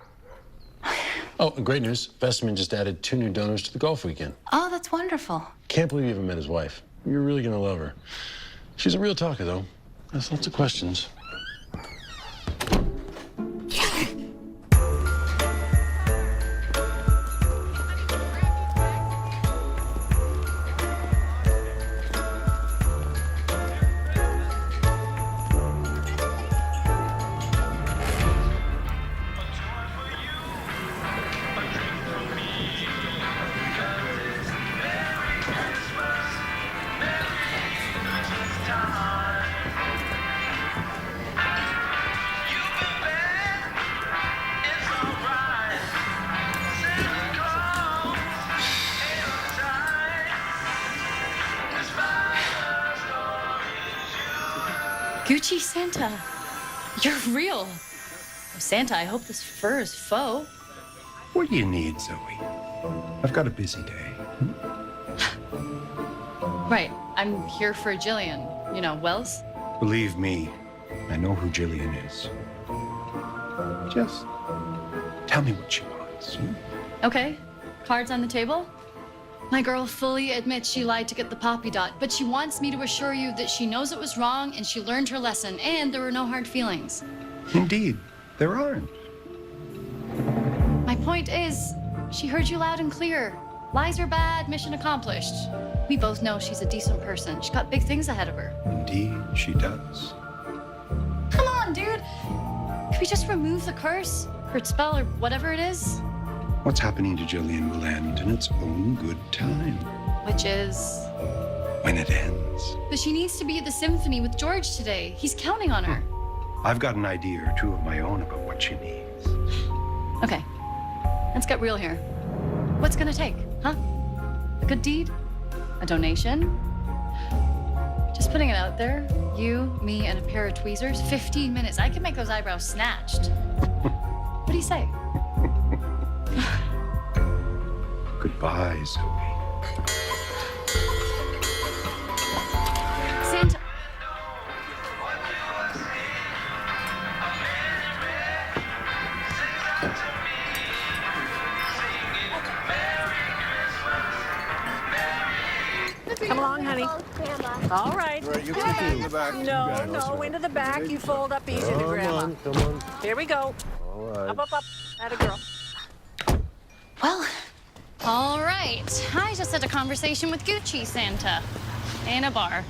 Oh, and great news. Festerman just added 2 new donors to the golf weekend. Oh, that's wonderful. Can't believe you haven't met his wife. You're really gonna love her. She's a real talker, though. Has lots of questions. Gucci Santa, you're real. Santa, I hope this fur is faux. What do you need, Zoe? I've got a busy day. Right, I'm here for Jillian. You know, Wells? Believe me, I know who Jillian is. Just tell me what she wants. Okay, cards on the table? My girl fully admits she lied to get the poppy dot, but she wants me to assure you that she knows it was wrong and she learned her lesson and there were no hard feelings. Indeed, there aren't. My point is, she heard you loud and clear. Lies are bad, mission accomplished. We both know she's a decent person. She's got big things ahead of her. Indeed, she does. Come on, dude. Can we just remove the curse? Or spell or whatever it is? What's happening to Jillian will end in its own good time. Which is? When it ends. But she needs to be at the symphony with George today. He's counting on her. I've got an idea or two of my own about what she needs. Okay, let's get real here. What's gonna take, huh? A good deed? A donation? Just putting it out there. You, me, and a pair of tweezers. 15 minutes. I can make those eyebrows snatched. What do you say? Goodbye, Zoe. Grandma. All right. Right, you can in the back. No, into the back. You fold up easy to Grandma. Come on. Here we go. All right. Up. Atta girl. Well, all right. I just had a conversation with Gucci Santa in a bar.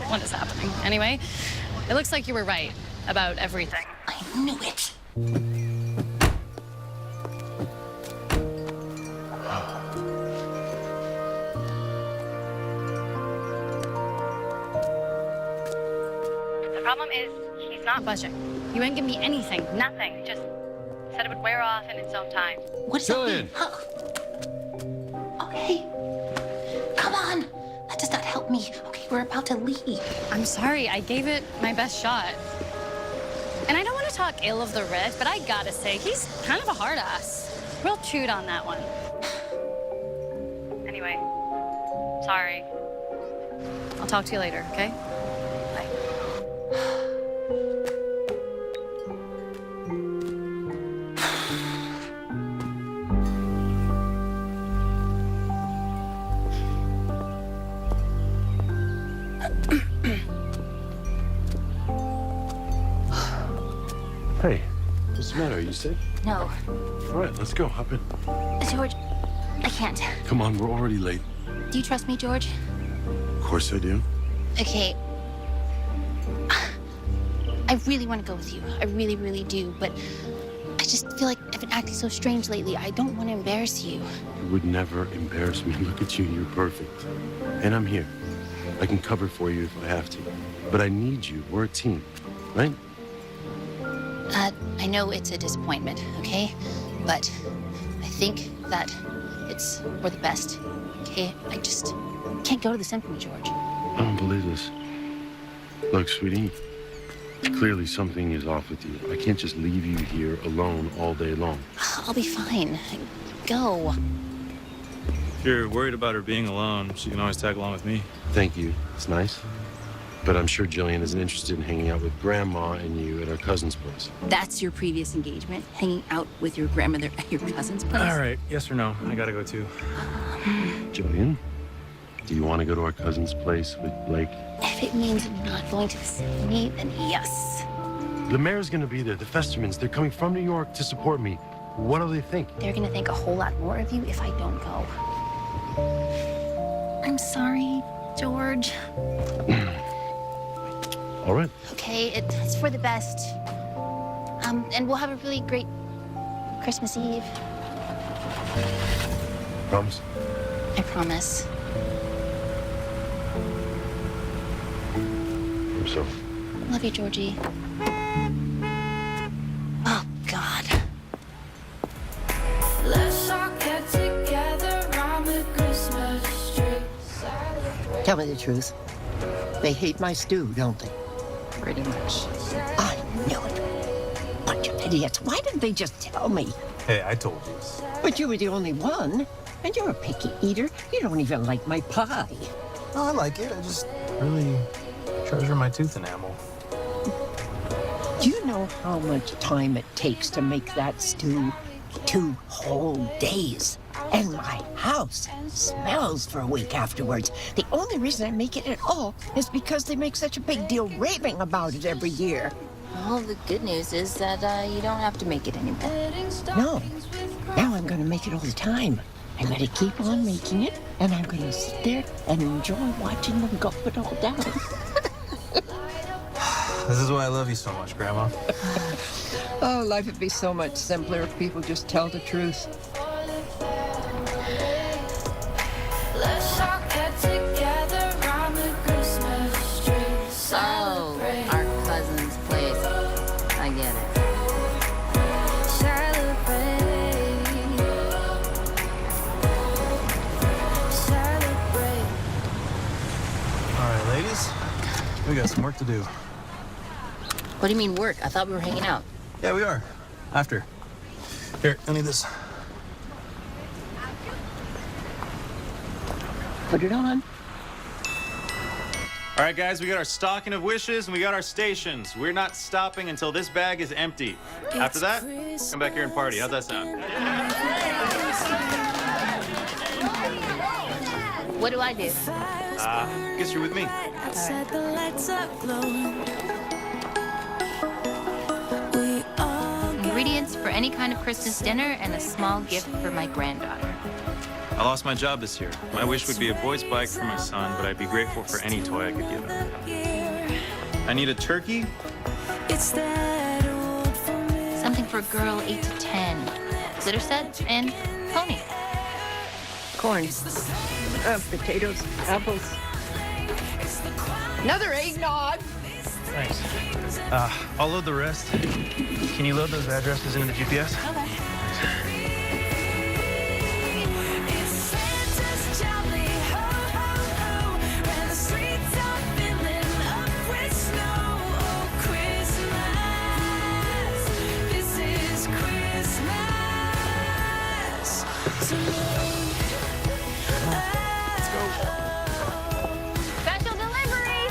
What is happening? Anyway, it looks like you were right about everything. I knew it. The problem is he's not budging. You ain't give me anything, nothing. Just said it would wear off in its own time. What's Jillian! Okay. Come on. That does not help me. Okay, we're about to leave. I'm sorry, I gave it my best shot. And I don't want to talk ill of the red, but I gotta say, he's kind of a hard ass. Real chewed on that one. Anyway, sorry. I'll talk to you later, okay? Bye. Hey, what's the matter? Are you sick? No, All right, let's go. Hop in. George, I can't. Come on, we're already late. Do you trust me, George? Of course I do. Okay. I really want to go with you. I really, really do. But I just feel like I've been acting so strange lately. I don't want to embarrass you. You would never embarrass me. Look at you, you're perfect. And I'm here. I can cover for you if I have to. But I need you. We're a team, right? I know it's a disappointment, okay? But I think that it's for the best, okay? I just can't go to the symphony, George. I don't believe this. Look, sweetie, clearly something is off with you. I can't just leave you here alone all day long. I'll be fine. Go. If you're worried about her being alone, she can always tag along with me. Thank you. It's nice. But I'm sure Jillian isn't interested in hanging out with Grandma and you at our cousin's place. That's your previous engagement? Hanging out with your grandmother at your cousin's place? All right, yes or no? I gotta go too. Jillian, do you want to go to our cousin's place with Blake? If it means not going to the symphony, then yes. The mayor's gonna be there, the Festermans. They're coming from New York to support me. What do they think? They're gonna think a whole lot more of you if I don't go. I'm sorry, George. All right. Okay, it's for the best. And we'll have a really great Christmas Eve. Promise? I promise. I'm sorry. Love you, Georgie. Oh, God. Let's all get together around the Christmas tree. Tell me the truth. They hate my stew, don't they? Pretty much. I knew it. Bunch of idiots. Why didn't they just tell me? Hey, I told you. But you were the only one. And you're a picky eater. You don't even like my pie. No, I like it. I just really treasure my tooth enamel. Do you know how much time it takes to make that stew? 2 whole days. And my house smells for a week afterwards. The only reason I make it at all is because they make such a big deal raving about it every year. Well, the good news is that you don't have to make it anymore. No. Now I'm going to make it all the time. I'm going to keep on making it, and I'm going to sit there and enjoy watching them gulp it all down. This is why I love you so much, Grandma. Oh, life would be so much simpler if people just tell the truth. Let's all get together around the Christmas tree. Oh, our cousin's place. I get it. Celebrate. All right, ladies, we got some work to do. What do you mean work? I thought we were hanging out. Yeah, we are. After. Here, I need this. Put it on. All right, guys, we got our stocking of wishes and we got our stations. We're not stopping until this bag is empty. After that, come back here and party. How's that sound? What do I do? Guess you're with me. Outside the lights are glowing. We all Ingredients for any kind of Christmas dinner and a small gift for my granddaughter. I lost my job this year. My wish would be a boy's bike for my son, but I'd be grateful for any toy I could give him. I need a turkey. It's that old familiar. Something for a girl 8 to 10. Sitter set and pony. Corn. Potatoes. Apples. Another eggnog. Thanks. I'll load the rest. Can you load those addresses into the GPS? Okay. It's Santa's jolly ho ho ho, and the streets are filling up with snow. Oh, Christmas, this is Christmas to me. Special delivery.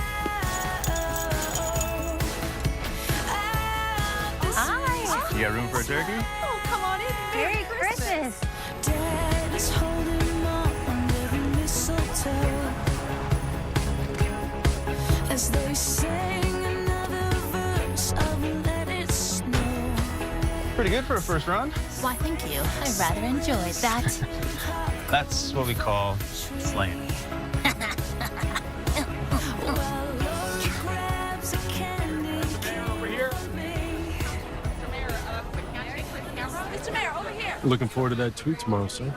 Hi. You got room for a turkey? Oh, come on in. Merry Christmas. Dad is holding Mom under the mistletoe as they sing another verse of Let It Snow. Pretty good for a first run. Why, thank you. I rather enjoyed that. That's what we call slaying. Grabs a candy cane. Over here. Mr. Mayor, over here. Looking forward to that tweet tomorrow, sir.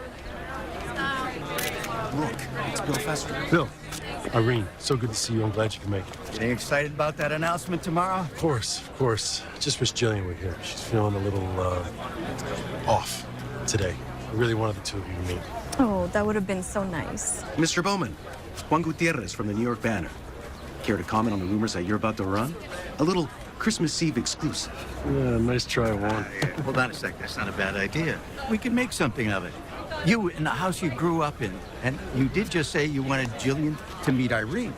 Look, it's Bill Fester. Bill, Irene, so good to see you. I'm glad you can make it. Getting excited about that announcement tomorrow? Of course, of course. Just wish Jillian were here. She's feeling a little off today. I really wanted the two of you to meet. Oh, that would have been so nice. Mr. Bowman, Juan Gutierrez from the New York Banner. Care to comment on the rumors that you're about to run? A little Christmas Eve exclusive. Yeah, nice try, Juan. Hold on a sec. That's not a bad idea. We can make something of it. You in the house you grew up in, and you did just say you wanted Jillian to meet Irene.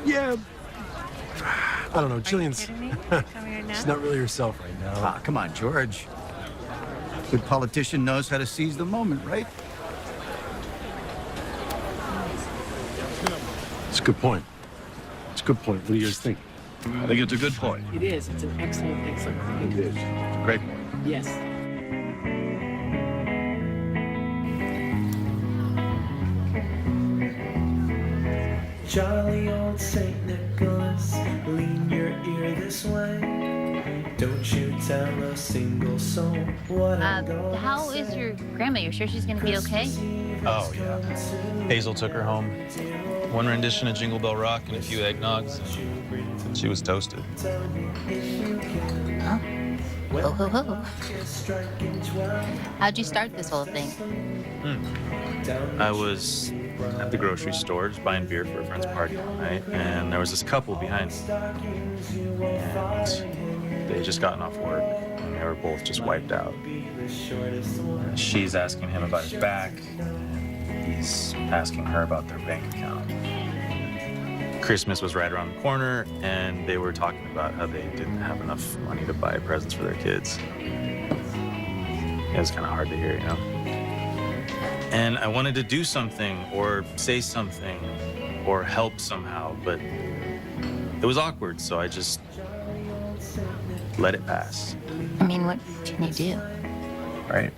Yeah. I don't know. Jillian's she's not really herself right now. Ah, come on, George. Good politician knows how to seize the moment, right? It's a good point. It's a good point. What do you guys think? I think it's a good point. It is. It's an excellent, excellent point. It is. Great point. Yes. Jolly old Saint Nicholas, lean your ear this way. Don't you tell a single soul what I'm gonna How is your grandma? You're sure she's gonna be okay? Oh, yeah. Hazel took her home. One rendition of Jingle Bell Rock and a few eggnogs, and she was toasted. Huh? Ho, ho, ho. How'd you start this whole thing? I was at the grocery store just buying beer for a friend's party one night, and there was this couple behind me. And they had just gotten off work, and they were both just wiped out. She's asking him about his back, and he's asking her about their bank account. Christmas was right around the corner, and they were talking about how they didn't have enough money to buy presents for their kids. It was kind of hard to hear, you know? And I wanted to do something or say something or help somehow, but it was awkward, so I just let it pass. I mean, what can you do? Right.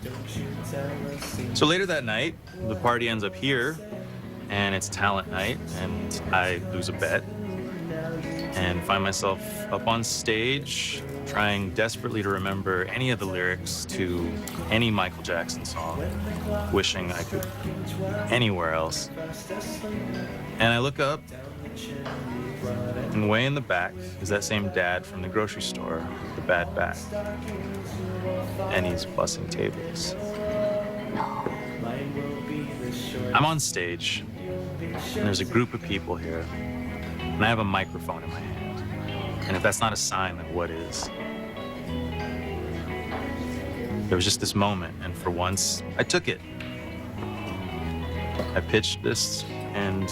So later that night, the party ends up here, and it's talent night, and I lose a bet and find myself up on stage trying desperately to remember any of the lyrics to any Michael Jackson song, wishing I could be anywhere else. And I look up, and way in the back is that same dad from the grocery store with the bad back. And he's bussing tables. I'm on stage, and there's a group of people here, and I have a microphone in my hand. And if that's not a sign, then what is? There was just this moment, and for once, I took it. I pitched this, and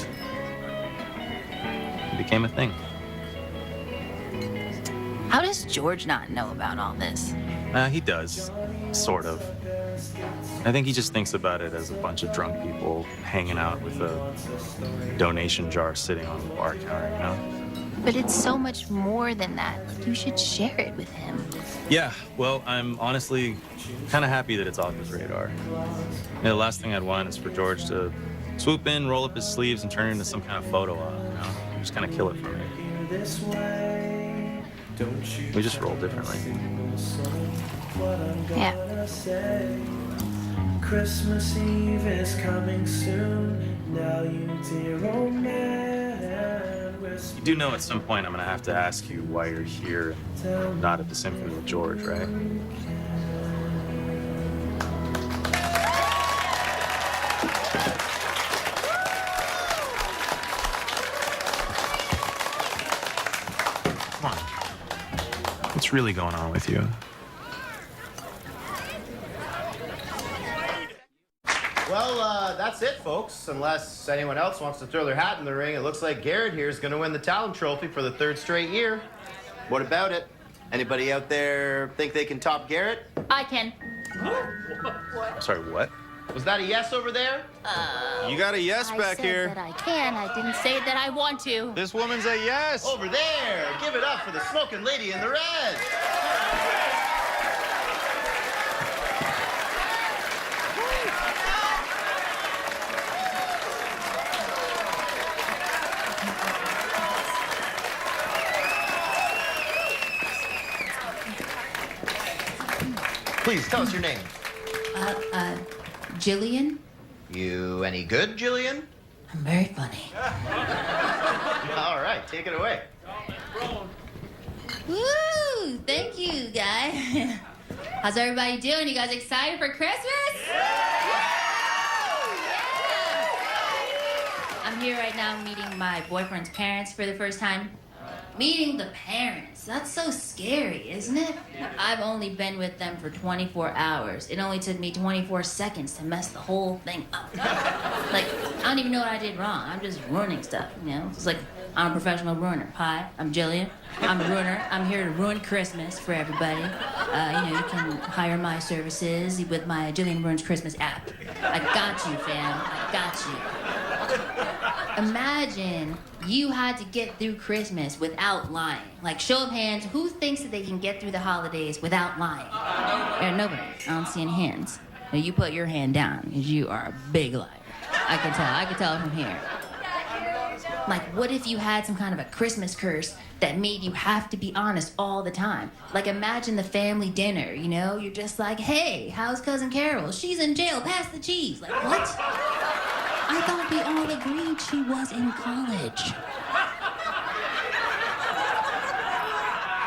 it became a thing. How does George not know about all this? He does, sort of. I think he just thinks about it as a bunch of drunk people hanging out with a donation jar sitting on the bar counter, you know? But it's so much more than that. Like, you should share it with him. Yeah, well, I'm honestly kind of happy that it's off his radar. You know, the last thing I'd want is for George to swoop in, roll up his sleeves, and turn it into some kind of photo op, you know? Just kind of kill it for me. We just roll differently. Yeah. Christmas Eve is coming soon. Now you dear old man. You do know at some point I'm gonna have to ask you why you're here and not at the symphony with George, right? Come on. What's really going on with you? Well, that's it, folks. Unless anyone else wants to throw their hat in the ring, it looks like Garrett here is going to win the talent trophy for the 3rd straight year. What about it? Anybody out there think they can top Garrett? I can. Sorry, what? Was that a yes over there? You got a yes back here. I said that I can. I didn't say that I want to. This woman's a yes. Over there. Give it up for the smoking lady in the red. Please, tell us your name. Jillian? You any good, Jillian? I'm very funny. All right, take it away. Woo! Thank you, guys. How's everybody doing? You guys excited for Christmas? Yeah! I'm here right now meeting my boyfriend's parents for the first time. Meeting the parents, that's so scary, isn't it? I've only been with them for 24 hours. It only took me 24 seconds to mess the whole thing up. Like, I don't even know what I did wrong. I'm just ruining stuff, you know? It's like, I'm a professional ruiner. Hi, I'm Jillian. I'm a ruiner. I'm here to ruin Christmas for everybody. You can hire my services with my Jillian Ruins Christmas app. I got you, fam. I got you. Imagine you had to get through Christmas without lying. Like, show of hands, who thinks that they can get through the holidays without lying? Nobody. I don't see any hands. Now, you put your hand down, because you are a big liar. I can tell from here. Like, what if you had some kind of a Christmas curse that made you have to be honest all the time? Like, imagine the family dinner, you know? You're just like, hey, how's Cousin Carol? She's in jail, pass the cheese. Like, what? I thought we all agreed she was in college.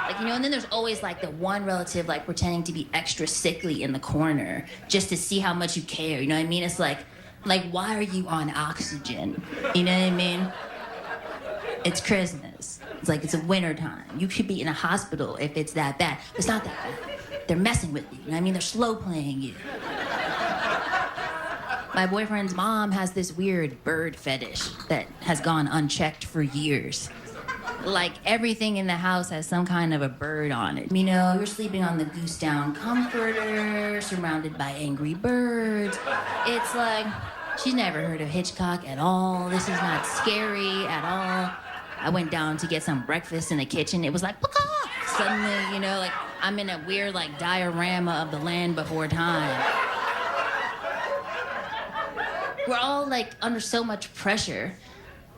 Like, and then there's always, like, the one relative, like, pretending to be extra sickly in the corner just to see how much you care, you know what I mean? It's like, why are you on oxygen? You know what I mean? It's Christmas. It's like, it's a winter time. You should be in a hospital if it's that bad. It's not that bad. They're messing with you, you know what I mean? They're slow playing you. My boyfriend's mom has this weird bird fetish that has gone unchecked for years. Like, everything in the house has some kind of a bird on it. You know, you're sleeping on the goose down comforter, surrounded by angry birds. It's like, she's never heard of Hitchcock at all. This is not scary at all. I went down to get some breakfast in the kitchen. It was like, Paka! Suddenly, you know, like, I'm in a weird, like, diorama of the land before time. We're all, like, under so much pressure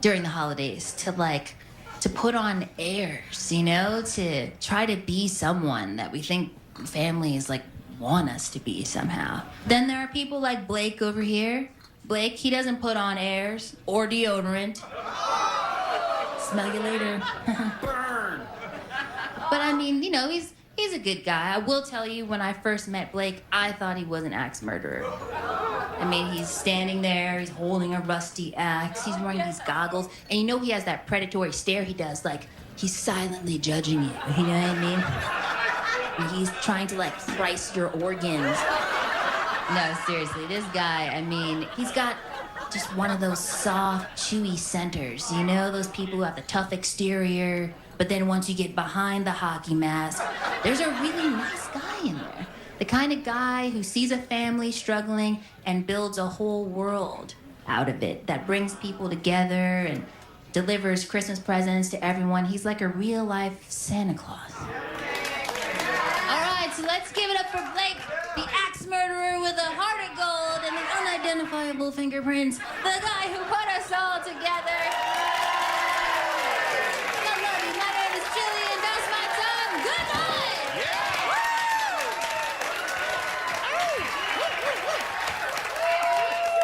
during the holidays to put on airs, you know, to try to be someone that we think families, like, want us to be somehow. Then there are people like Blake over here. Blake, he doesn't put on airs or deodorant. Smell you later. Burn! But I mean, you know, he's a good guy. I will tell you, when I first met Blake, I thought he was an axe murderer. I mean, he's standing there, he's holding a rusty axe, he's wearing these goggles, and you know he has that predatory stare he does, like he's silently judging you, you know what I mean? And he's trying to, like, thrice your organs. No, seriously, this guy, I mean, he's got just one of those soft, chewy centers, you know? Those people who have the tough exterior, but then once you get behind the hockey mask, there's a really nice guy in there. The kind of guy who sees a family struggling and builds a whole world out of it that brings people together and delivers Christmas presents to everyone. He's like a real-life Santa Claus. All right, so let's give it up for Blake, the axe murderer with a heart of gold and the unidentifiable fingerprints, the guy who put us all together. I love you. My name is Jillian. That's my time. Good night.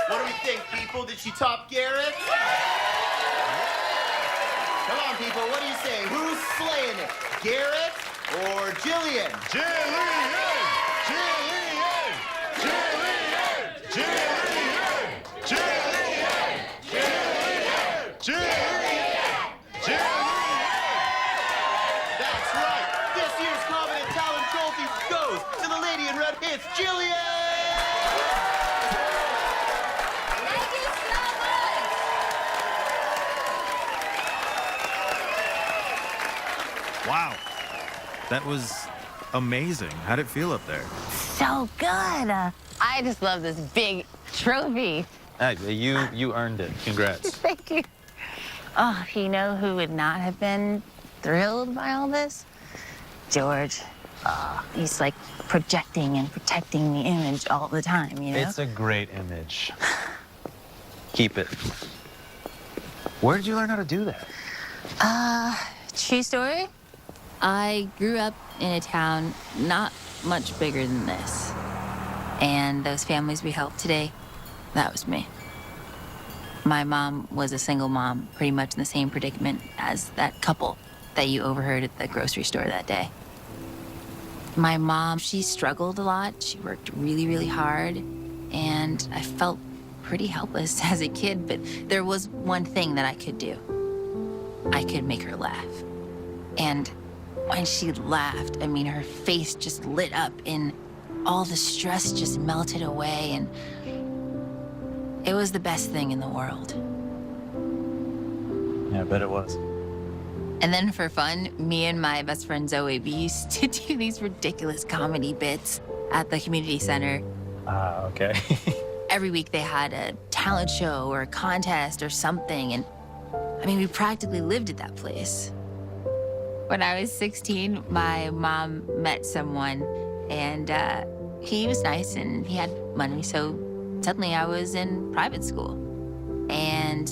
What do we think, people? Did she top Garrett? Come on, people. What do you say? Who's slaying it? Garrett or Jillian? Jillian! Jillian! Jillian! Jillian! Jillian! Jillian! Jillian! Jillian! That's right. This year's Competent Talent Trophy goes to the lady in red hits, Jillian! Thank you so much. Wow. That was amazing. How'd it feel up there? So good. I just love this big trophy. Hey, you earned it. Congrats. Thank you. Oh, you know who would not have been thrilled by all this? George. He's like projecting and protecting the image all the time, you know? It's a great image. Keep it. Where did you learn how to do that? True story. I grew up in a town not much bigger than this. And those families we help today, that was me. My mom was a single mom, pretty much in the same predicament as that couple that you overheard at the grocery store that day. My mom, she struggled a lot. She worked really, really hard. And I felt pretty helpless as a kid, but there was one thing that I could do. I could make her laugh. And when she laughed, I mean, her face just lit up and all the stress just melted away, and it was the best thing in the world. Yeah, I bet it was. And then for fun, me and my best friend Zoe, we used to do these ridiculous comedy bits at the community center. Okay. Every week they had a talent show or a contest or something, and I mean, we practically lived at that place. When I was 16, my mom met someone, and he was nice and he had money, so suddenly I was in private school. And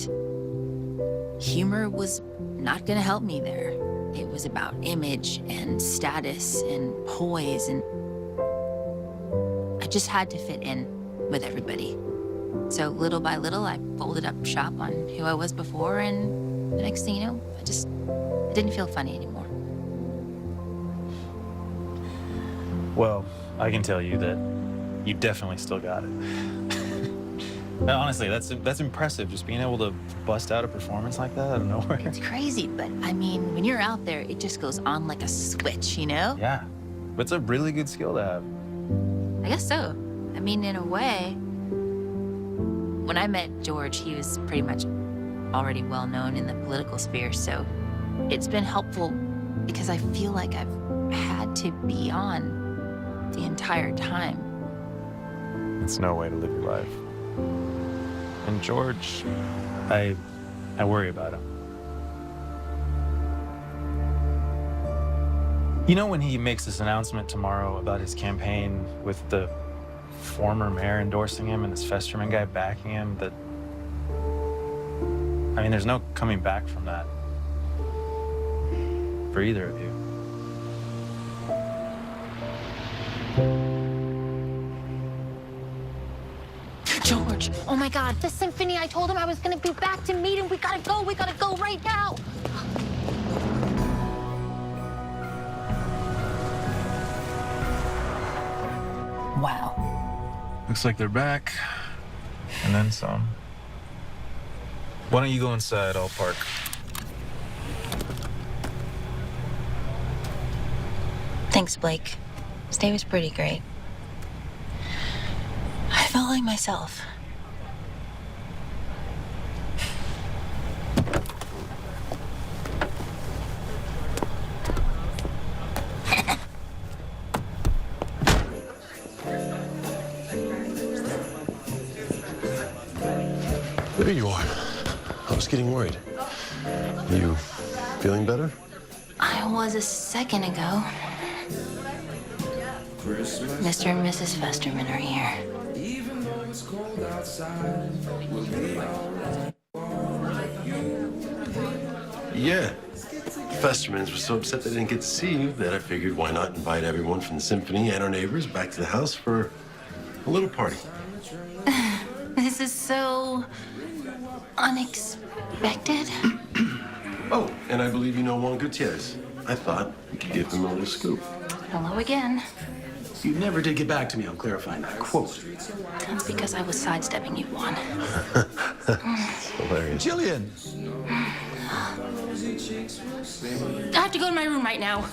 humor was not gonna help me there. It was about image and status and poise, and I just had to fit in with everybody. So little by little, I folded up shop on who I was before, and the next thing you know, I didn't feel funny anymore. Well, I can tell you that you definitely still got it. Honestly, that's impressive, just being able to bust out a performance like that out of nowhere. It's crazy, but I mean, when you're out there, it just goes on like a switch, you know? Yeah, but it's a really good skill to have. I guess so. I mean, in a way. When I met George, he was pretty much already well known in the political sphere, so it's been helpful because I feel like I've had to be on the entire time. It's no way to live your life. And George, I worry about him. You know, when he makes this announcement tomorrow about his campaign with the former mayor endorsing him and this Festerman guy backing him, that, I mean, there's no coming back from that for either of you. George, oh my God, the symphony. I told him I was gonna be back to meet him. We gotta go right now. Wow. Looks like they're back, and then some. Why don't you go inside? I'll park. Thanks, Blake. This day was pretty great. I felt like myself. There you are. I was getting worried. You feeling better? I was a second ago. Mr. and Mrs. Festerman are here. Yeah. Festermans were so upset they didn't get to see you that I figured why not invite everyone from the symphony and our neighbors back to the house for a little party. This is so unexpected. Oh, and I believe you know Juan Gutierrez. I thought we could give him a little scoop. Hello again. You never did get back to me on clarifying that quote. That's because I was sidestepping you, Juan. Hilarious. Jillian! I have to go to my room right now.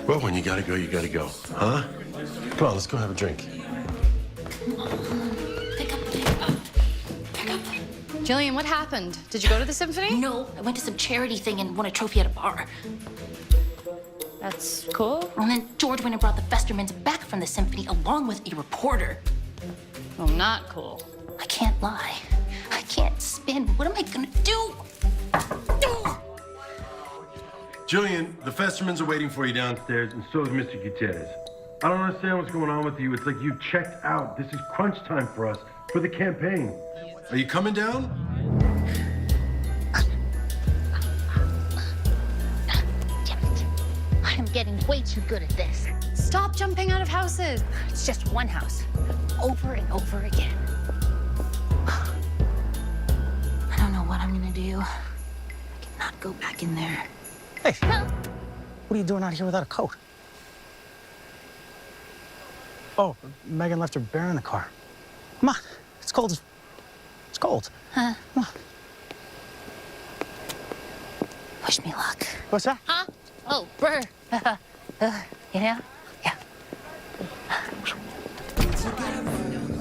Well, when you gotta go, huh? Come on, let's go have a drink. Jillian, what happened? Did you go to the symphony? No, I went to some charity thing and won a trophy at a bar. That's cool. And then George went and brought the Festermans back from the symphony along with a reporter. Well, not cool. I can't lie. I can't spin. What am I gonna do? Jillian, the Festermans are waiting for you downstairs, and so is Mr. Gutierrez. I don't understand what's going on with you. It's like you checked out. This is crunch time for us, for the campaign. Are you coming down? I'm getting way too good at this. Stop jumping out of houses. It's just one house, over and over again. I don't know what I'm gonna do. I cannot go back in there. Hey, what are you doing out here without a coat? Oh, Megan left her bear in the car. Come on, it's cold. It's cold. Huh? Come on. Wish me luck. What's that? Huh? Oh, brr. Yeah? Yeah.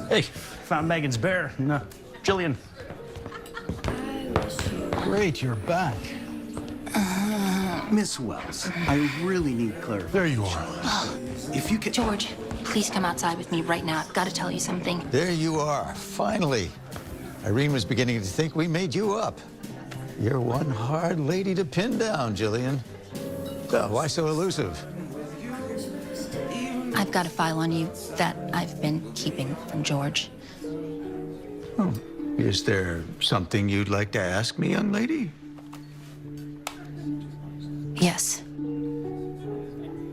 Hey, found Megan's bear. No, Jillian. Great, you're back. Miss Wells, I really need clarification. There you are. If you can... George, please come outside with me right now. I've got to tell you something. There you are, finally. Irene was beginning to think we made you up. You're one hard lady to pin down, Jillian. Well, why so elusive? I've got a file on you that I've been keeping from George. Oh, is there something you'd like to ask me, young lady? Yes.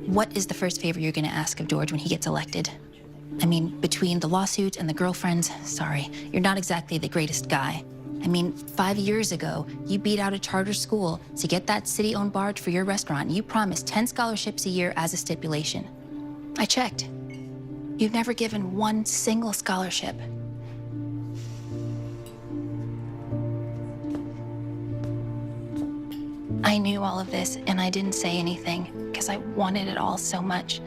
What is the first favor you're going to ask of George when he gets elected? I mean, between the lawsuits and the girlfriends, sorry, you're not exactly the greatest guy. I mean, 5 years ago, you beat out a charter school to get that city-owned barge for your restaurant. You promised 10 scholarships a year as a stipulation. I checked. You've never given one single scholarship. I knew all of this, and I didn't say anything because I wanted it all so much.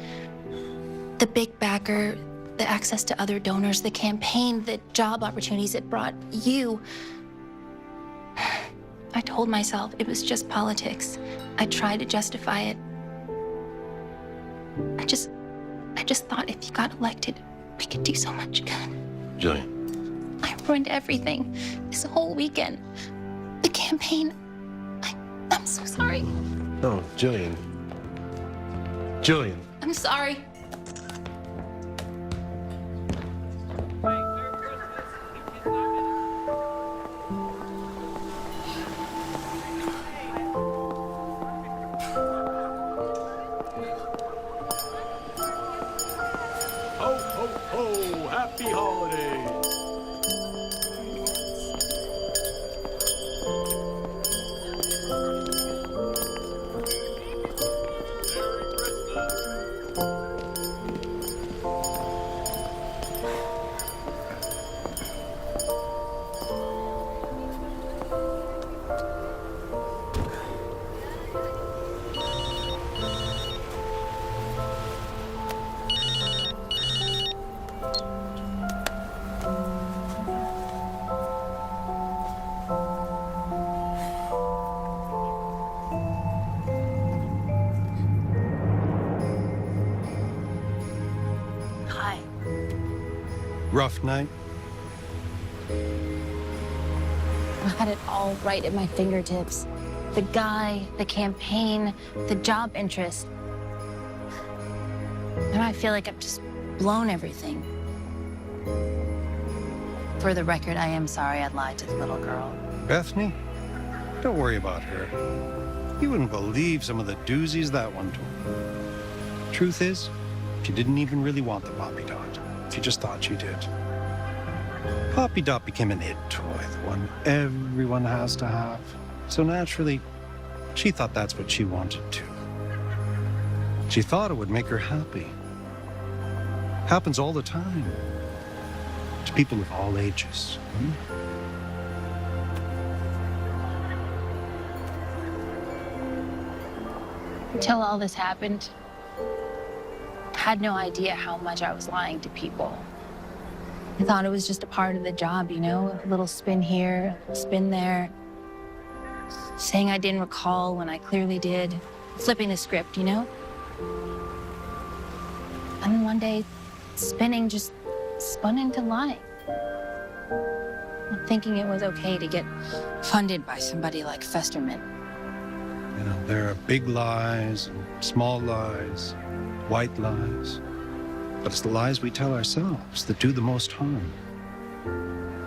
The big backer, the access to other donors, the campaign, the job opportunities it brought you. I told myself it was just politics. I tried to justify it. I just thought if you got elected, we could do so much good. Jillian. I ruined everything this whole weekend. The campaign. I'm so sorry. No, Jillian. Jillian. I'm sorry. Ho, ho, ho! Happy holidays! Hi. Rough night? had it all right at my fingertips. The guy, the campaign, the job interest. And I feel like I've just blown everything. For the record, I am sorry I lied to the little girl. Bethany, don't worry about her. You wouldn't believe some of the doozies that one told. Truth is, she didn't even really want the Poppy Dot. She just thought she did. Poppy Dot became an it toy, the one everyone has to have. So naturally, she thought that's what she wanted too. She thought it would make her happy. Happens all the time. To people of all ages. Until all this happened, I had no idea how much I was lying to people. I thought it was just a part of the job, you know? A little spin here, a little spin there. Saying I didn't recall when I clearly did. Flipping the script, you know? And then one day, spinning just spun into lying. And thinking it was okay to get funded by somebody like Festerman. You know, there are big lies and small lies, white lies. But it's the lies we tell ourselves that do the most harm.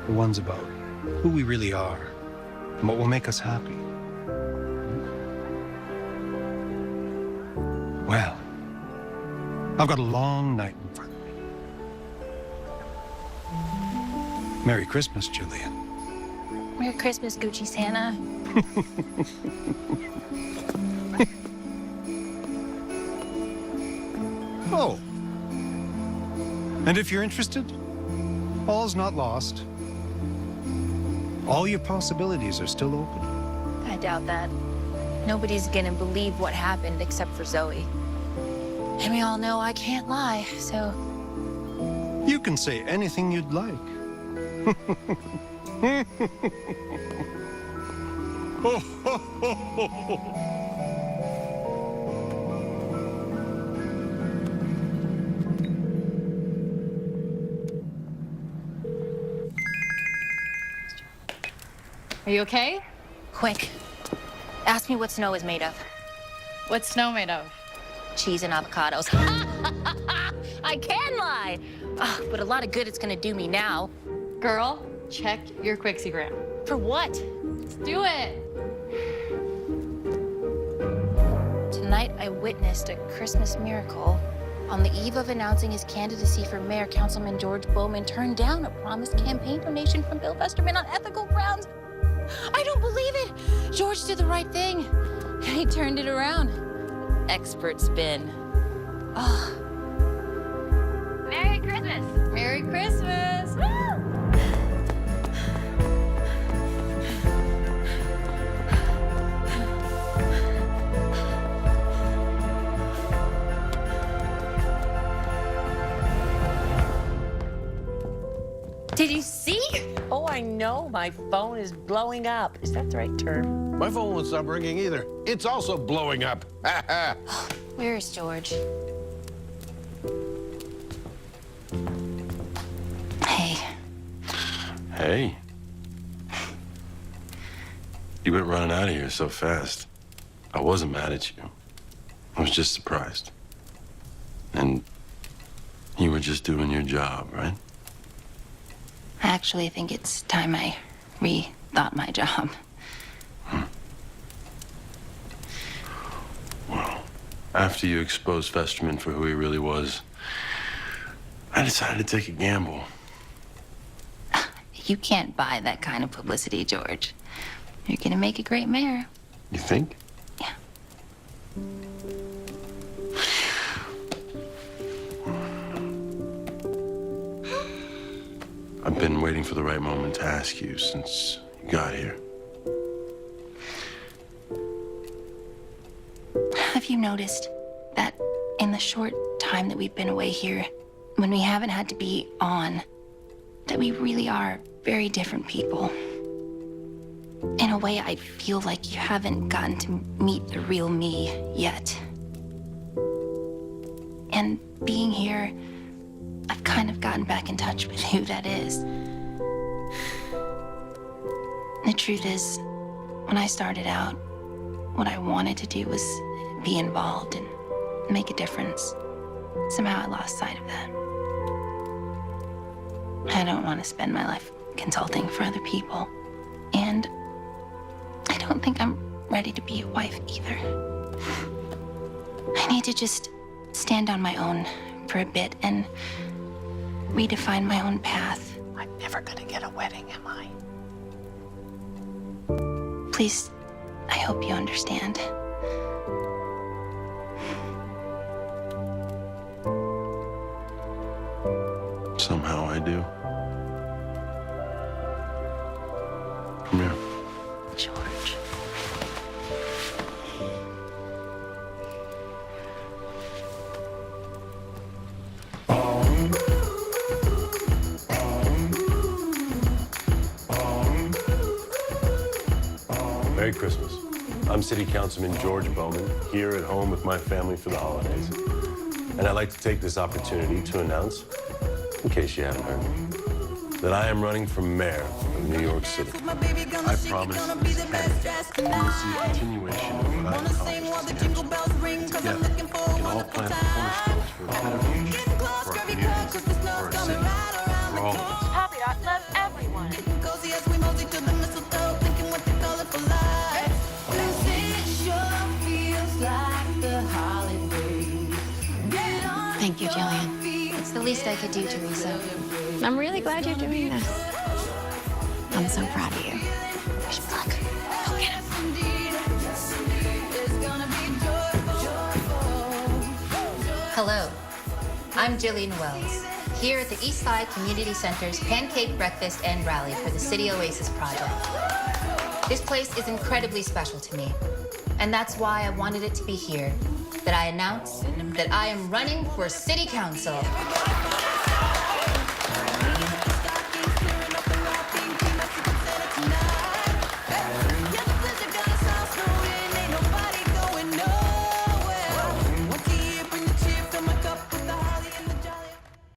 The ones about who we really are and what will make us happy. Well, I've got a long night in front of me. Merry Christmas, Jillian. Merry Christmas, Gucci Santa. Oh. And if you're interested, all's not lost. All your possibilities are still open. I doubt that. Nobody's gonna believe what happened except for Zoe. And we all know I can't lie, so... You can say anything you'd like. Are you okay? Quick. Ask me what snow is made of. What's snow made of? Cheese and avocados. I can lie! Oh, but a lot of good it's gonna do me now. Girl, check your Quixiegram. For what? Let's do it. Tonight, I witnessed a Christmas miracle. On the eve of announcing his candidacy for mayor, Councilman George Bowman turned down a promised campaign donation from Bill Festerman on ethical grounds. I don't believe it! George did the right thing. And he turned it around. Expert spin. Oh. Merry Christmas. Merry Christmas. Woo! Did you see? Oh, I know. My phone is blowing up. Is that the right term? My phone won't stop ringing either. It's also blowing up. Where is George? Hey. Hey. You went running out of here so fast. I wasn't mad at you. I was just surprised. And you were just doing your job, right? I actually think it's time I rethought my job. Well, after you exposed Festerman for who he really was, I decided to take a gamble. You can't buy that kind of publicity, George. You're gonna make a great mayor. You think? Yeah. I've been waiting for the right moment to ask you since you got here. Have you noticed that in the short time that we've been away here, when we haven't had to be on, that we really are very different people? In a way, I feel like you haven't gotten to meet the real me yet. And being here, I've kind of gotten back in touch with who that is. The truth is, when I started out, what I wanted to do was be involved and make a difference. Somehow I lost sight of that. I don't want to spend my life consulting for other people. And I don't think I'm ready to be a wife either. I need to just stand on my own for a bit and redefine my own path. I'm never gonna get a wedding, am I? Please, I hope you understand. Somehow I do. Come here. George. Merry Christmas. I'm City Councilman George Bowman, here at home with my family for the holidays. And I'd like to take this opportunity to announce, in case you haven't heard, that I am running for mayor of New York City. I promise this candidate you will see a continuation of what I've accomplished as councilman. Together, we can all plant the cornerstones for a better future, for our communities, for our city, for all of us. Poppy Dot loves everyone. Thank you, Jillian. It's the least I could do, Teresa. I'm really glad you're doing this. I'm so proud of you. Wish me luck. Go get him. Hello, I'm Jillian Wells, here at the Eastside Community Center's Pancake Breakfast and Rally for the City Oasis Project. This place is incredibly special to me, and that's why I wanted it to be here that I announce that I am running for City Council.